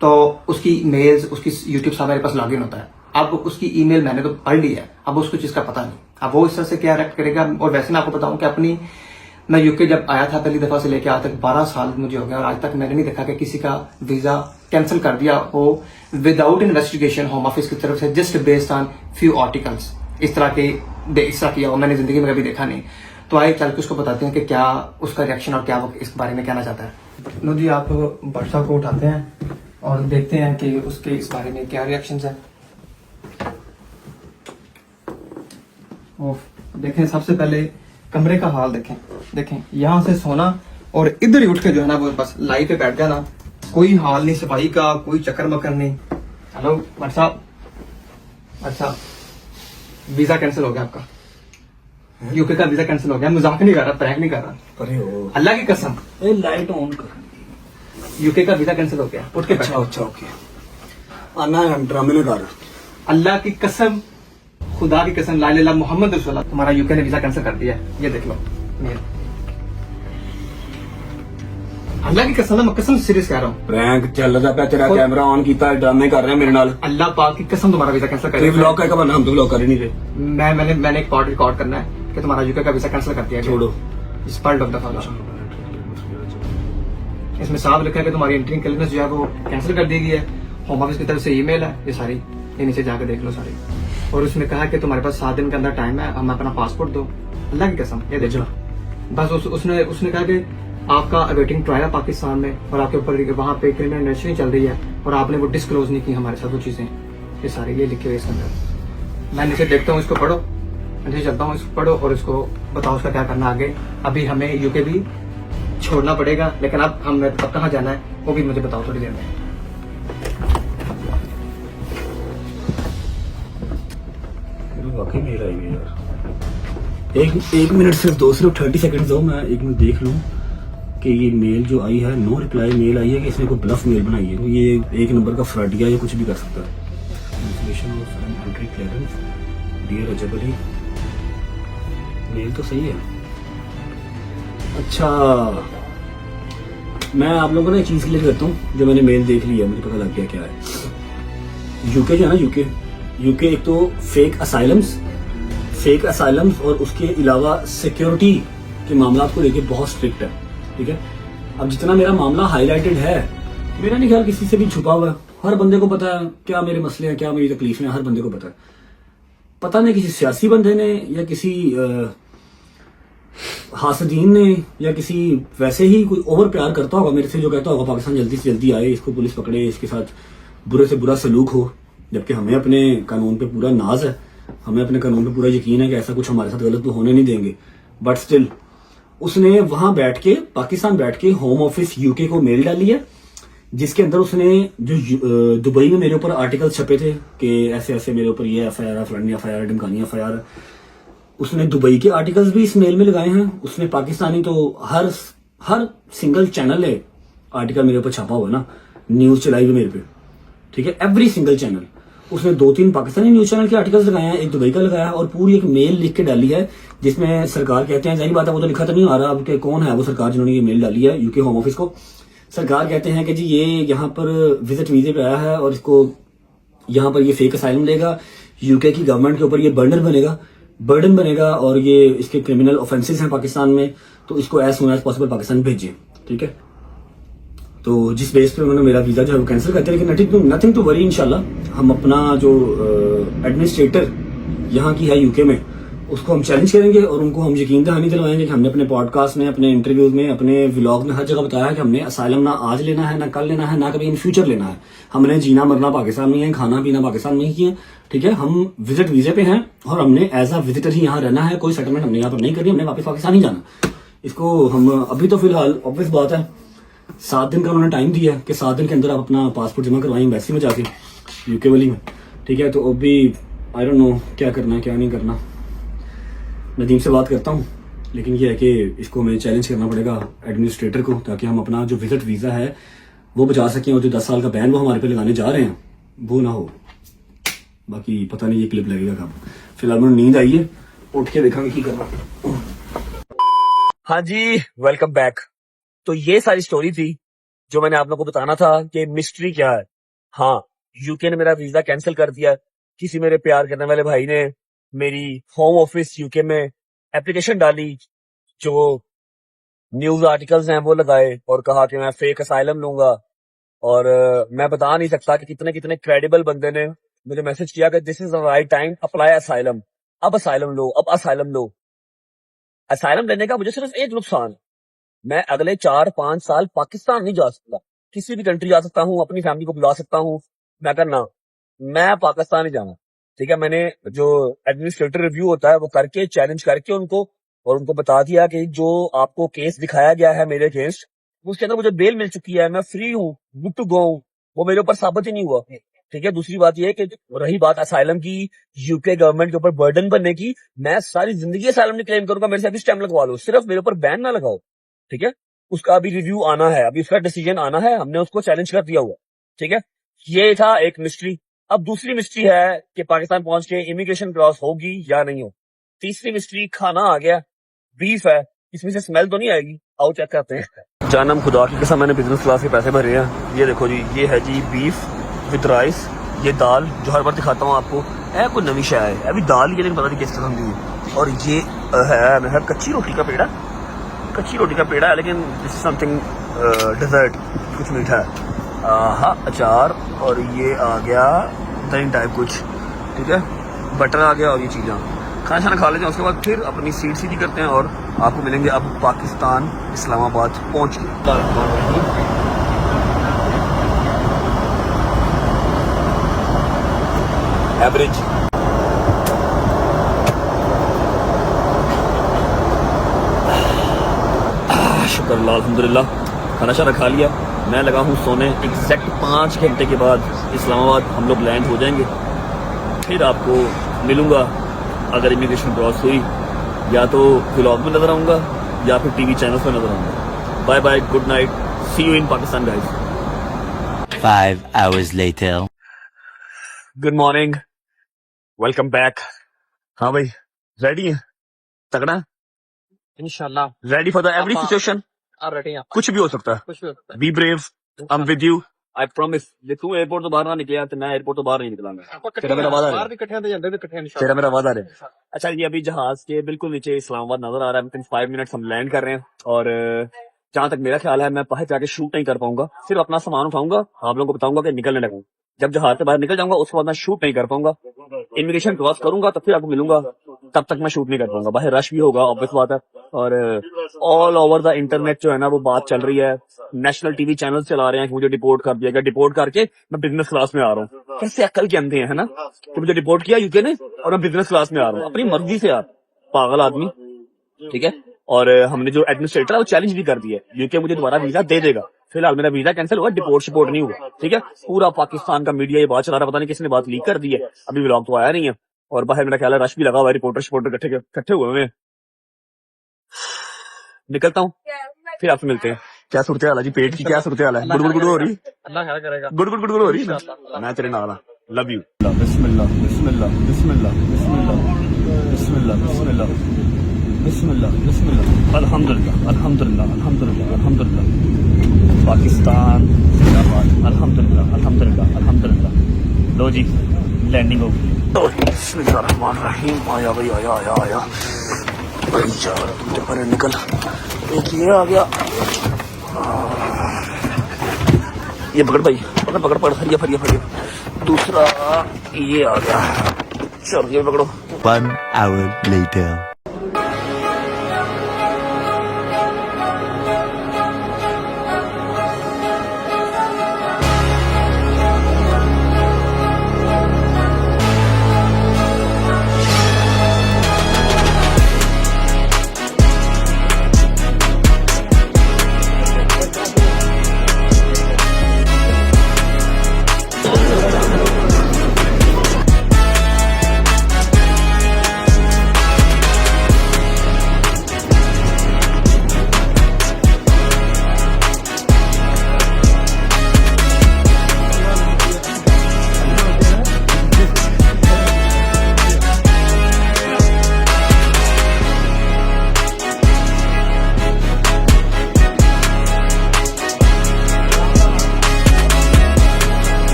तो उसकी मेल्स, उसकी यूट्यूब सब मेरे पास लॉगिन होता है। अब उसकी ईमेल मैंने तो पढ़ ली है, अब उसको चीज का पता नहीं, अब वो इस तरह से क्या रिएक्ट करेगा। और वैसे मैं आपको बताऊं कि मैं यूके जब आया था पहली दफा से लेकर आज तक 12 साल मुझे हो गया, और आज तक मैंने नहीं देखा कि किसी का वीजा कैंसिल कर दिया हो विदाउट इन्वेस्टिगेशन होम ऑफिस की तरफ से, just based on few articles. इस तरह किया हो मैंने जिंदगी में कभी देखा नहीं। तो आइए चल के उसको बताते हैं कि क्या उसका रिएक्शन और क्या वो इस बारे में कहना चाहता है। नो जी, आप भट्ट साहब को उठाते हैं और देखते हैं कि उसके इस बारे में क्या रिएक्शन है। देखें, सबसे पहले कमरे का हाल देखें यहाँ से सोना और इधर ही उठ के जो है ना वो बस लाई पे बैठ जाना, कोई हाल नहीं सफाई का, कोई चक्कर मकर नहीं। हेलो भट्ट साहब, अच्छा वीजा कैंसिल हो गया आपका, यूके का वीजा कैंसिल हो गया। मजाक नहीं कर रहा, प्रैंक नहीं कर रहा, अल्लाह की कसम। लाइट ऑन कर, यूके का वीजा कैंसिल हो गया, उठ के अच्छा ओके, आना है, ड्रामे में कर, अल्लाह की कसम, खुदा की कसम, ला इलाहा इल्लल्लाह मोहम्मद रसूलुल्लाह, तुम्हारा यूके ने वीजा कैंसिल कर दिया है। ये देख लो मेल। अल्लाह की कसम मैं कसम सीरियस कह रहा हूँ। प्रैंक ਚੱਲਦਾ ਪਿਆ ਤੇਰਾ और- ਕੈਮਰਾ ऑन ਕੀਤਾ ਡਰਾਮੇ ਕਰ ਰਿਹਾ ਮੇਰੇ ਨਾਲ अल्लाह पाक की कसम तुम्हारा वीजा कैंसिल ਤੇ कर ਵਲੌਗ का बना हम तो वलॉग कर ही नहीं रहे मैंने एक पार्ट रिकॉर्ड करना है कि तुम्हारा यूके का वीजा कैंसिल कर दिया गया। छोड़ो इस पर डॉक्टर फाला इसमें साफ लिखा है कि तुम्हारी एंट्री क्लियरेंस जो है वो कैंसिल कर दी गई है। होम ऑफिस की तरफ से ईमेल है ये सारी, ये नीचे जाकर देख लो सारी। और उसमें कहा कि तुम्हारे पास 7 दिन के अंदर टाइम है, हमें अपना पासपोर्ट दो। अल्लाह की कसम ये देखो बस उसने कहा कि आपका अवेटिंग ट्रायल है पाकिस्तान में और आपके ऊपर वहाँ पे क्रिमिनल इन्वेस्टिगेशन चल रही है और आपने वो डिस्क्लोज नहीं की हमारे साथ वो चीजें, ये सारी ये लिखे हुए इसके अंदर। मैं नीचे देखता हूँ, इसको पढ़ो, नीचे चलता हूँ, इसको पढ़ो और इसको बताओ उसका क्या करना आगे। अभी हमें यूके भी छोड़ना पड़ेगा, लेकिन अब हमें अब कहाँ जाना है वो भी मुझे बताओ थोड़ी देर में। वाकई मेल आई है यार। एक मिनट सिर्फ 30 सेकंड दो, मैं एक मिनट देख लूं कि ये मेल जो आई है नो रिप्लाई मेल आई है कि इसने कोई ब्लफ मेल बनाई है। तो ये एक नंबर का फ्रॉडिया, ये कुछ भी कर सकता है। Cancellation of an entry clearance, dear Rajab Ali, mail तो सही है। अच्छा मैं आप लोगों को ना एक चीज क्लियर करता हूँ, जो मैंने मेल देख लिया मुझे पता लग गया क्या है। यूके जो है ना, यूके एक तो फेक असाइलम्स और उसके अलावा सिक्योरिटी के मामला को लेके बहुत स्ट्रिक्ट है, ठीक है। अब जितना मेरा मामला हाईलाइटेड है, मेरा नहीं ख्याल किसी से भी छुपा हुआ है। हर बंदे को पता है क्या मेरे मसले हैं, क्या मेरी तकलीफें हैं, हर बंदे को पता है। पता नहीं किसी सियासी बंदे ने या किसी हासदीन ने या किसी वैसे ही कोई ओवर प्यार करता होगा मेरे से, जो कहता होगा पाकिस्तान जल्दी से जल्दी आए, इसको पुलिस पकड़े, इसके साथ बुरे से बुरा सलूक हो। जबकि हमें अपने कानून पे पूरा नाज है, हमें अपने कानून पे पूरा यकीन है कि ऐसा कुछ हमारे साथ गलत तो होने नहीं देंगे। बट स्टिल उसने वहां बैठ के, पाकिस्तान बैठ के होम ऑफिस यूके को मेल डाली है, जिसके अंदर उसने जो दुबई में मेरे ऊपर आर्टिकल छपे थे कि ऐसे ऐसे मेरे ऊपर ये एफआईआर, फलानी एफआईआर, ढमकानी एफआईआर, उसने दुबई के आर्टिकल्स भी इस मेल में लगाए हैं। उसने पाकिस्तानी तो हर सिंगल चैनल है आर्टिकल मेरे ऊपर छापा हुआ ना, न्यूज चलाई हुई मेरे पे, ठीक है, एवरी सिंगल चैनल। उसने 2-3 पाकिस्तानी न्यूज चैनल के आर्टिकल्स लगाए हैं, एक दुबई का लगाया है और पूरी एक मेल लिख के डाली है जिसमें सरकार कहते हैं, जाहिर बात है वो तो लिखा तो नहीं आ रहा अब कि कौन है वो सरकार जिन्होंने ये मेल डाली है यूके होम ऑफिस को। सरकार कहते हैं कि जी ये यहाँ पर विजिट वीजे पे आया है और इसको यहाँ पर ये फेक असाइलम लेगा, यूके की गवर्नमेंट के ऊपर ये बर्डन बनेगा और ये इसके क्रिमिनल ऑफेंसेस हैं पाकिस्तान में, तो इसको as soon as possible Pakistan भेजिए, ठीक है। तो जिस बेस पे उन्होंने मेरा वीजा जो है वो कैंसिल कर दिया, लेकिन नथिंग टू वरी, इंशाल्लाह हम अपना जो एडमिनिस्ट्रेटर यहाँ की है यूके में, उसको हम चैलेंज करेंगे और उनको हम यकीन दहानी दिलवाएंगे कि हमने अपने पॉडकास्ट में, अपने इंटरव्यूज में, अपने व्लॉग में हर जगह बताया है कि हमने असाइलम ना आज लेना है, ना कल लेना है, ना कभी इन फ्यूचर लेना है। हमने जीना मरना पाकिस्तान में है, खाना पीना पाकिस्तान में ही है, ठीक है। हम विजिट वीजे पे हैं और हमने एज अ विजिटर ही यहाँ रहना है, कोई सेटलमेंट हमने यहाँ पर नहीं करनी, हमने वापस पाकिस्तान ही जाना। इसको हम अभी तो फिलहाल ऑब्वियस बात है 7 दिन का उन्होंने टाइम दिया है कि 7 दिन के अंदर आप अपना पासपोर्ट जमा करवाएं एम्बेसी में जाके, यूके वाली में, ठीक है। तो अभी आई डोंट नो क्या करना है क्या नहीं करना। नदीम से बात करता हूँ, लेकिन ये है कि इसको हमें चैलेंज करना पड़ेगा एडमिनिस्ट्रेटर को, ताकि हम अपना जो विजिट वीजा है वो बचा सकें और जो 10 साल का बैन वो हमारे पे लगाने जा रहे हैं वो ना हो। बाकी पता नहीं ये क्लिप लगेगा कब। फिलहाल मुझे नींद आई है, उठ के देखेंगे की करना। हाँ जी, वेलकम बैक। तो ये सारी स्टोरी थी जो मैंने आप लोगों को बताना था कि मिस्ट्री क्या है। हाँ, यूके ने मेरा वीजा कैंसिल कर दिया। किसी मेरे प्यार करने वाले भाई ने मेरी होम ऑफिस यूके में एप्लीकेशन डाली, जो न्यूज आर्टिकल्स हैं वो लगाए और कहा कि मैं फेक असाइलम लूंगा। और मैं बता नहीं सकता कि कितने कितने क्रेडिबल बंदे ने मुझे मैसेज किया कि this is the right time, apply asylum, अब असाइलम लो, अब असाइलम लो। असाइलम लेने का मुझे सिर्फ एक नुकसान, मैं अगले 4-5 साल पाकिस्तान नहीं जा सकता। किसी भी कंट्री जा सकता हूँ, अपनी फैमिली को बुला सकता हूँ, मैं करना, मैं पाकिस्तान नहीं जाना, ठीक है। मैंने जो एडमिनिस्ट्रेटर रिव्यू होता है वो करके चैलेंज करके उनको बता दिया कि जो आपको केस दिखाया गया है मेरे अगेंस्ट, उसके अंदर मुझे बेल मिल चुकी है, मैं फ्री हूँ, गुड टू गो हूँ, वो मेरे ऊपर साबित ही नहीं हुआ, ठीक है। दूसरी बात ये कि रही बात असाइलम की, यूके गवर्नमेंट के ऊपर बर्डन बनने की, मैं सारी जिंदगी असाइलम नहीं क्लेम करूंगा, मेरे से अभी स्टैम्प लगवा लो, सिर्फ मेरे ऊपर बैन ना लगाओ, ठीक है। उसका अभी रिव्यू आना है, अभी उसका डिसीजन आना है, हमने उसको चैलेंज कर दिया हुआ, ठीक है। ये था एक मिस्ट्री। अब दूसरी मिस्ट्री है कि पाकिस्तान पहुंच के इमिग्रेशन क्रॉस होगी या नहीं हो। तीसरी मिस्ट्री, खाना आ गया, बीफ है, इसमें से स्मेल तो नहीं आएगी, आओ चेक करते हैं। जानम खुदा की कसम मैंने बिजनेस क्लास के पैसे भरे हैं। ये देखो जी, ये है जी बीफ विद राइस, ये दाल जो हर बार दिखाता हूँ आपको, है कोई नवी शाय है अभी दाल, ये लेकिन पता नहीं किस किस्म की है। और ये है मेरा कच्ची रोटी का पेड़ा, कच्ची रोटी का पेड़ा है, लेकिन दिस इज समथिंग डिजर्ट, कुछ मीठा है। हाँ अचार, और ये आ गया दही टाइप कुछ, ठीक है, बटर आ गया, और ये चीज़ें खाना शाना खा लेते हैं। उसके बाद फिर अपनी सीट सीधी करते हैं और आपको मिलेंगे अब पाकिस्तान इस्लामाबाद पहुँच के। एवरेज शुक्र अल्लाह अल्हम्दुलिल्लाह, खाना शाना खा लिया। मैं लगा हूँ सोने। एग्जैक्ट 5 घंटे के बाद इस्लामाबाद हम लोग लैंड हो जाएंगे। फिर आपको मिलूँगा अगर इमिग्रेशन क्रॉस हुई, या तो व्लॉग में नजर आऊँगा या फिर टीवी चैनल पर नजर आऊँगा। Bye bye, good night, see you in Pakistan guys. 5 hours later. Good morning, welcome back. हाँ भाई, रेडी है? तगड़ा, इंशाल्लाह ready for the every situation. आप रेडी हैं? कुछ भी हो सकता है, कुछ भी होता है। Be brave, I am with you, I promise. जे तू एयरपोर्ट तो बाहर ना निकलिया तो मैं एयरपोर्ट तो बाहर नहीं निकलांगा। तेरा मेरा वादा है, बाहर भी इकट्ठे आते जाते भी इकट्ठे हैं तेरा मेरा वादा है। अच्छा, ये अभी जहाज के बिल्कुल नीचे इस्लामाबाद नजर आ रहा है। विद इन 5 मिनट्स हम लैंड कर रहे हैं, और जहां तक मेरा ख्याल है मैं बाहर जाके शूट नहीं कर पाऊंगा। सिर्फ अपना सामान उठाऊंगा, आप लोगों को बताऊंगा कि निकलने लगा। जब जहाज से बाहर निकल जाऊंगा उसके बाद मैं शूट नहीं कर पाऊंगा। इमिग्रेशन क्रॉस करूंगा तो फिर आपको मिलूंगा, तब तक मैं शूट नहीं कर पाऊंगा। बाहर रश भी होगा, ऑब्वियस बात है। और ऑल ओवर द इंटरनेट जो है ना वो बात चल रही है, नेशनल टीवी चैनल चला रहे हैं कि मुझे डिपोर्ट कर दिया गया, डिपोर्ट करके मैं बिजनेस क्लास में आ रहा हूँ। कैसे अक्ल के अंधे हैं, है ना, कि मुझे डिपोर्ट किया यूके ने और मैं बिजनेस क्लास में आ रहा हूँ अपनी मर्जी से। यार पागल आदमी, ठीक है। और हमने जो एडमिनिस्ट्रेटर है वो चैलेंज भी कर दिया है, यूके मुझे दोबारा वीजा दे देगा। फिलहाल मेरा वीजा कैंसिल हुआ, डिपोर्ट शिपोर्ट नहीं हुआ, ठीक है। पूरा पाकिस्तान का मीडिया ये बात चला रहा है, पता नहीं किसने बात लीक कर दी है, अभी व्लॉग तो आया नहीं है। और बाहर मेरा ख्याल है रश भी लगा हुआ है, रिपोर्टर शिपोर्टर इकट्ठे हुए हैं। निकलता हूँ, फिर आपसे मिलते हैं। क्या सूरत हाल है जी, पेट की क्या सूरत हाल है? गुड़ गुड़ हो रही, अल्लाह खैर करेगा। गुड़ गुड़ हो रही है। मैं तेरे नाल लव यू। बिस्मिल्लाह बिस्मिल्लाह बिस्मिल्लाह बिस्मिल्लाह बिस्मिल्लाह बिस्मिल्लाह बिस्मिल्लाह बिस्मिल्लाह अल्हम्दुलिल्लाह अल्हम्दुलिल्लाह अल्हम्दुलिल्लाह अल्हम्दुलिल्लाह। पाकिस्तान जिंदाबाद, अल्हम्दुलिल्लाह अल्हम्दुलिल्लाह अल्हम्दुलिल्लाह। लो जी, लैंडिंग हो गई। बिस्मिल्लाहिर्रहमानिर्रहीम। आया भाई, आया आया आया भाई, यार पर निकल। एक ये आ गया, ये पकड़ भाई, पकड़ पकड़ पकड़, फरिया फरिया फरिया। दूसरा ये आ गया, चलो ये पकड़ो। 1 hour later.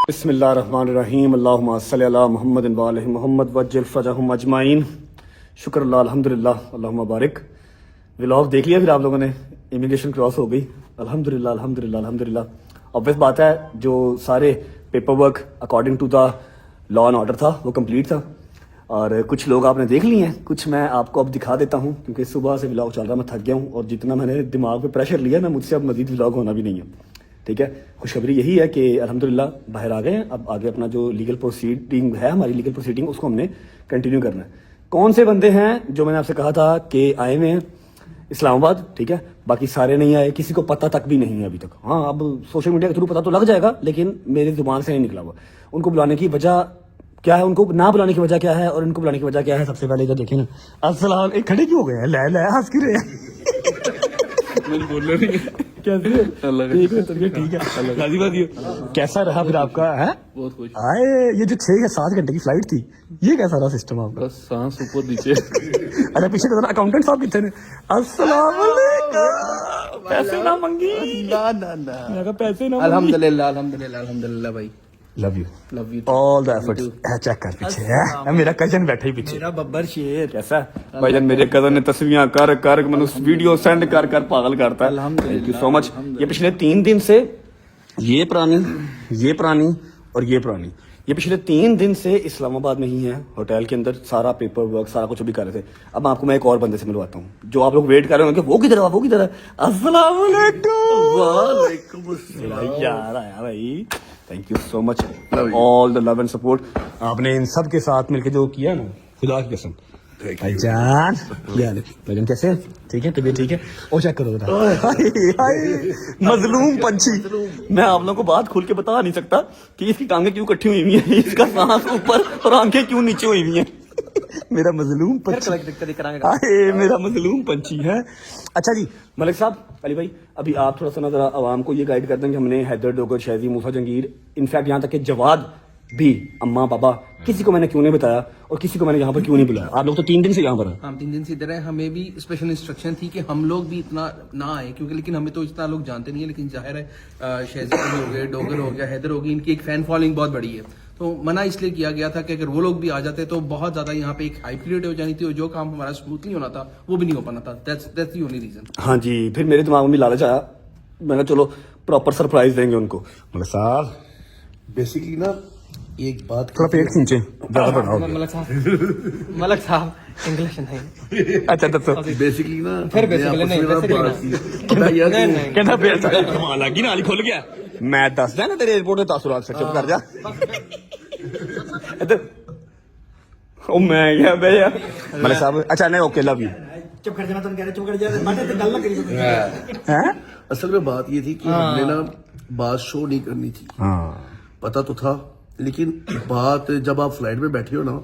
बिस्मिल्लाहिर्रहमानिर्रहीम। अल्लाहुम्मा सल्लि अला मुहम्मद व आलि मुहम्मद वज्जिल फजहहुम अजमाइन। शुक्र अल्लाह अल्हम्दुलिल्लाह, अल्लाहुम्मा बारिक। व्लॉग देख लिया फिर आप लोगों ने, इमिग्रेशन क्रॉस हो गई, अल्हम्दुलिल्लाह अल्हम्दुलिल्लाह अल्हम्दुलिल्लाह। ऑब्वियस बात है, जो सारे paper work according to the law and order था वो कंप्लीट था। और कुछ लोग आपने देख लिए हैं, कुछ मैं आपको अब दिखा देता हूँ, क्योंकि सुबह से व्लॉग चल रहा है, मैं थक गया हूँ। और जितना मैंने दिमाग पे प्रेशर लिया ना, मुझसे अब मजीद व्लॉग होना भी नहीं है, ठीक है। खुशखबरी यही है कि अल्हम्दुलिल्लाह बाहर आ गए हैं। अब आगे अपना जो लीगल प्रोसीडिंग है, हमारी लीगल प्रोसीडिंग, उसको हमने कंटिन्यू करना है। कौन से बंदे हैं जो मैंने आपसे कहा था कि आए हुए हैं इस्लामाबाद, ठीक है, बाकी सारे नहीं आए, किसी को पता तक भी नहीं है अभी तक। हाँ, अब सोशल मीडिया के थ्रू पता तो लग जाएगा, लेकिन मेरी जुबान से नहीं निकला हुआ। उनको बुलाने की वजह क्या है, उनको ना बुलाने की वजह क्या है और इनको बुलाने की वजह क्या है, सबसे पहले इधर देखें ना। अस्सलाम, एक खड़े क्यों हो गए हैं? ले हंस के रहे मैंने बोलना नहीं है। कैसे हो? ठीक है, तबीयत ठीक है, राजी बाजी हो? कैसा रहा फिर आपका है? बहुत खुश। आए, ये जो 6 या 7 घंटे की फ्लाइट थी, ये कैसा रहा सिस्टम आपका? बस सांस ऊपर नीचे। अरे पीछे तो अकाउंटेंट साहब कितने ने? अस्सलाम वालेकुम। पैसे ना मंगी, ना ना ना मैं कहा पैसे ना। अल्हम्दुलिल्लाह अल्हम्दुलिल्लाह अल्हम्दुलिल्लाह भाई। Love you, love you all the efforts. Check कर पीछे है मेरा कजन बैठा ही पीछे। मेरा बब्बर शेर कैसा भाईजान? मेरे कजन ने तस्वीरें कर मैंने वीडियो सेंड कर पागल करता है। Thank you so much. ये पिछले 3 दिन से ये पुरानी और ये पुरानी, ये पिछले 3 दिन से इस्लामाबाद में ही है, होटल के अंदर सारा पेपर वर्क सारा कुछ अभी कर रहे थे। अब आपको मैं एक और बंदे से मिलवाता हूँ, जो आप लोग वेट कर रहे होंगे वो किधर है, वो किधर है? अस्सलाम वालेकुम। वालेकुम अस्सलाम। यार आया भाई, thank you so much for all the love and support. आपने इन सब के साथ मिलके जो किया ना, खुदा की कसम। भाईजान भाईजान कैसे हैं? ठीक है, तबीयत ठीक है? ओ चेक करो जरा। हाय, मजलूम पंछी। मैं आप लोगों को बात खुल के बता नहीं सकता कि इसकी टांगें क्यों इकट्ठी हुई हुई हैं, इसका सांस ऊपर और आंखें क्यों नीचे हुई हुई हैं। मेरा मजलूम पंछी, हाय मेरा मजलूम पंछी है। अच्छा जी मलिक साहब, अली भाई, अभी आप थोड़ा सा ना जरा आवाम को ये गाइड कर दें कि हमने हैदर, डोगर, शहजी, मूसा, जंगीर, इनफैक्ट यहाँ तक कि जवाद भी, अम्मा, बाबा, किसी को मैंने क्यों नहीं बताया और किसी को मैंने यहाँ पर क्यों नहीं बुलाया। आप लोग तो 3 दिन से यहाँ पर हैं। हम 3 दिन से इधर हैं। हमें भी स्पेशल इंस्ट्रक्शन थी कि हम लोग भी इतना ना आए, क्योंकि लेकिन हमें तो इतना लोग जानते नहीं है, लेकिन जाहिर है शहजाद हो गए, डोगर हो गया, हैदर हो गई, इनकी एक फैन फॉलोइंग बहुत बड़ी है। तो मना इसलिए किया गया था कि अगर वो लोग भी आ जाते तो बहुत ज्यादा यहाँ पे एक हाई क्रिएट हो जानी थी और जो काम हमारा स्मूथली होना था वो भी नहीं हो पाना था। That's the only reason. हाँ जी, फिर मेरे दिमाग में भी लालच आया, मैंने चलो प्रॉपर सरप्राइज देंगे उनको। मतलब साहब बेसिकली ना एक बात थोड़ा पेट खींचे, ज्यादा बढ़ाओ। मलक साहब इंग्लिश नहीं। अच्छा दसो। बेसिकली ना फिर basically नहीं, कहना फिर कमाल आ गई, नाली खुल गया। मैं दस देना तेरे एयरपोर्ट ते तासुरात से, चुप कर जा। इधर ओ मैं क्या भैया मलिक साहब। अच्छा नहीं, ओके, लव यू। चुप कर जाना, तुम कह रहे चुप कर जा, बातें तो गल ना करी। हैं? असल में बात ये थी कि हमने ना बात शो नहीं करनी थी, पता तो था, लेकिन बात जब आप फ्लाइट में बैठे हो ना,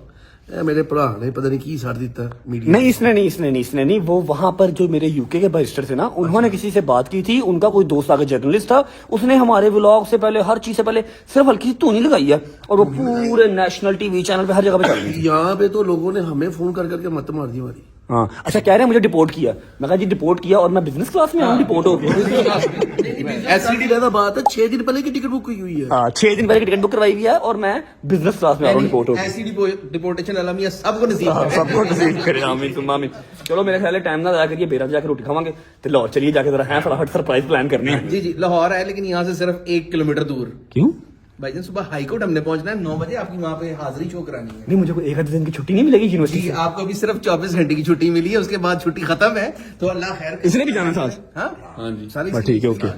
मेरे भरा ने पता नहीं की साड़ दिता मीडिया। नहीं इसने नहीं, वो वहां पर जो मेरे यूके के बरिस्टर थे ना, उन्होंने किसी से बात की थी, उनका कोई दोस्त आगे जर्नलिस्ट था, उसने हमारे व्लॉग से पहले, हर चीज से पहले सिर्फ हल्की सी धुनी लगाई है और वो पूरे नेशनल टीवी चैनल पे हर जगह पे चल रही थी। यहाँ पे तो लोगों ने हमें फोन कर करके मत मार दी हमारी। हाँ, अच्छा कह रहे हैं मुझे डिपोर्ट किया। मैं कहा जी डिपोर्ट किया और मैं बिजनेस क्लास में आऊँ डिपोर्ट हो गया। एससीडी ज्यादा बात है, 6 दिन पहले की टिकट बुक हुई है। हाँ, 6 दिन पहले की टिकट बुक करवाई हुई है और मैं बिजनेस क्लास में आ रहा हूँ डिपोर्ट हो गया। ऐसी डिपोर्टेशन अलमिया सबको नसीब है। सबको नसीब करे, आमीन तुम आमीन। चलो मेरे ख्याल है टाइम ना जाया करिए, बेरा जाकर रोटी खावांगे तो लाहौर चलिए, जाके जरा है फटाफट सरप्राइज प्लान करने हैं। जी जी, लाहौर है, लेकिन यहाँ से सिर्फ 1 किलोमीटर दूर। क्यों? भाईजान सुबह हाईकोर्ट हमने पहुंचना है, 9 बजे आपकी वहाँ पे हाजिरी शो करानी है। नहीं, मुझे कोई 1 आधे दिन की छुट्टी नहीं मिलेगी यूनिवर्सिटी जी, से? आपको अभी सिर्फ 24 घंटे की छुट्टी मिली है, उसके बाद छुट्टी खत्म है, तो अल्लाह खैर। इसने भी जाना था आज? हाँ जी, सारी बस ठीक है, ओके।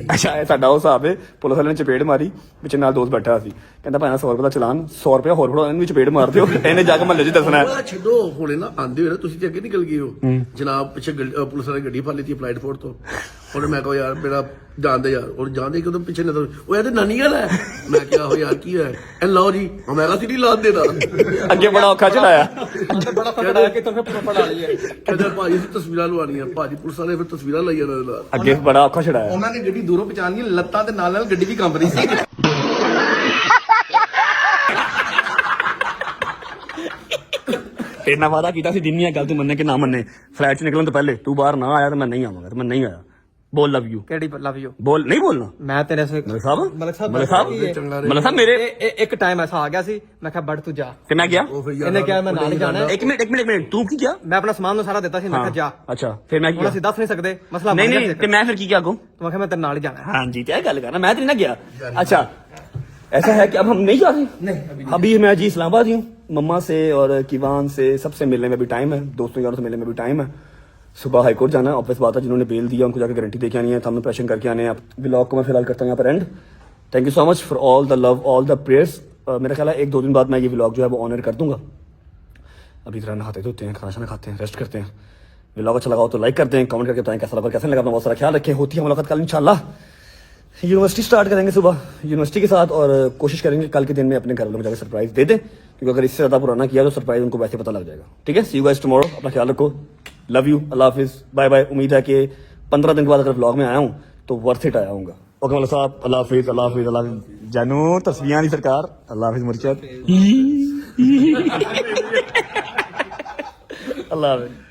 अच्छा साडा ਉਹ ਹਿਸਾਬ ਹੈ, ਪੁਲਿਸ ਵਾਲੇ ਨੇ ਚਪੇੜ ਮਾਰੀ, ਵਿੱਚ ਨਾਲ ਦੋਸਤ ਬੈਠਾ ਸੀ, ਕਹਿੰਦਾ ਭਾਣਾ 100 ਰੁਪਏ ਦਾ ਚਲਾਨ, 100 ਰੁਪਏ ਹੋਰ ਫੜੋ, ਇਹਨੂੰ ਵੀ ਚਪੇੜ ਮਾਰ ਦਿਓ, ਇਹਨੇ ਜਾ ਕੇ ਮਹੱਲੇ 'ਚ ਦੱਸਣਾ ਹੈ। ਛੱਡੋ ਹੁਣੇ ਨਾ ਆਂਦੇ ਹੋਏ ਤੁਸੀਂ ਤੇ ਅੱਗੇ ਨਿਕਲ ਗਏ ਹੋ ਜਨਾਬ, ਪਿੱਛੇ ਪੁਲਿਸ ਵਾਲੇ ਗੱਡੀ ਫੜ ਲਈ ਫਲਾਈਟ ਫੋਰ ਤੋਂ। और मैं कहो यार मेरा जान दे यार, और जान दे कि तुम पीछे नजर वो यार नानी वाला है। मैं क्या हो यार की है लो जी, मैं कहा सीधी लाद देना ਅੱਗੇ ਬੜਾ ਔਖਾ ਚੜਾਇਆ। बड़ा पकड़ा के तो फिर पड़ा लिया। कहते भाजी से तस्वीर लवानी है, भाजी पुलिस वाले फिर तस्वीर लाई जाना। ਅੱਗੇ ਬੜਾ ਔਖਾ ਚੜਾਇਆ। ਉਹਨਾਂ ਨੇ ਗੱਡੀ ਦੂਰੋਂ ਪਛਾਣ ਲਈ, ਲੱਤਾਂ ਦੇ ਨਾਲ ਨਾਲ ਗੱਡੀ ਵੀ ਕੰਬ ਰਹੀ ਸੀ। ਤੇਰੇ ਨਾਲ ਵਾਦਾ ਕੀਤਾ ਸੀ ਦਿਨ ਗੱਲ ਤੂੰ ਮੰਨੇ ਕਿ ਨਾ ਮੰਨੇ, ਫਲਾਈਟ 'ਚ ਨਿਕਲਣ ਤੋਂ ਪਹਿਲੇ ਤੂੰ ਬਾਹਰ ਨਾ ਆਇਆ ਤਾਂ ਮੈਂ ਨਹੀਂ ਆਵਾਂਗਾ, ਤੇ ਮੈਂ ਨਹੀਂ ਆਇਆ। बोल love you. KD love you? बोल, नहीं बोलना। मैं तेरे से मलिक साहब मलिक साहब मेरे एक टाइम ऐसा आ गया सी, मैं कहा बढ़ तू जा, ਤੇ ਮੈਂ ਗਿਆ। इन्हें क्या मैं नाल ही जाना है। एक मिनट तू की क्या? मैं अपना सामान सारा देता सी, मैं कहा जा। अच्छा फिर मैं ਹੁਣ ਅਸੀਂ ਦੱਸ ਨਹੀਂ ਸਕਦੇ ਮਸਲਾ। नहीं ਤੇ मैं फिर की क्या कहूँ? तो मैं कहा मैं तेरे नाल ही जाना है। हाँ जी, क्या गल करना, मैं तो नहीं ना गया। अच्छा ऐसा है कि अब हम नहीं जा रहे? नहीं, अभी मैं जी इस्लामाबाद ही हूँ, मम्मा से और किवान से सबसे मिलने में भी टाइम है, दोस्तों यारों से मिलने में भी टाइम है, सुबह हाईकोर्ट जाना है, ऑब्वियस बात है, जिन्होंने बेल दिया उनको जाकर गारंटी देके आनी है, सामने प्रेशन करके आने हैं। अब व्लॉग को मैं फिलहाल करता हूँ यहाँ पर and. Thank you so much for all the love, all the prayers. मेरा ख्याल है 1-2 दिन बाद मैं ये व्लॉग जो है वो ऑनर कर दूंगा। अभी तरह नहाते धोते हैं, खाना खाते हैं, रेस्ट करते हैं। व्लॉग अच्छा लगा हो तो लाइक करते हैं, कमेंट करके बताएं कैसा लगा, कैसे लगा। अपना बहुत सारा ख्याल रखें। होती है मुलाकात कल इंशाल्लाह। यूनिवर्सिटी स्टार्ट करेंगे सुबह यूनिवर्सिटी के साथ, और कोशिश करेंगे कल के दिन में अपने घर वालों को जाकर सरप्राइज दे दें, क्योंकि अगर इससे ज़्यादा पुराना किया तो सरप्राइज उनको वैसे पता लग जाएगा। ठीक है, सी यू गाइस टुमारो। अपना ख्याल रखो, लव यू, अल्लाह हाफिज़, बाय बाय। उम्मीद है कि 15 दिन के बाद अगर व्लॉग में आया हूँ तो वर्थ इट आया हूँगा। ओके मौला साहब, अल्लाह हाफिज़, अल्लाह हाफिज़, अल्लाह हाफिज़। जानू तस्वीरें दी सरकार, अल्लाह हाफिज़ मुर्शद, अल्लाह हाफिज़।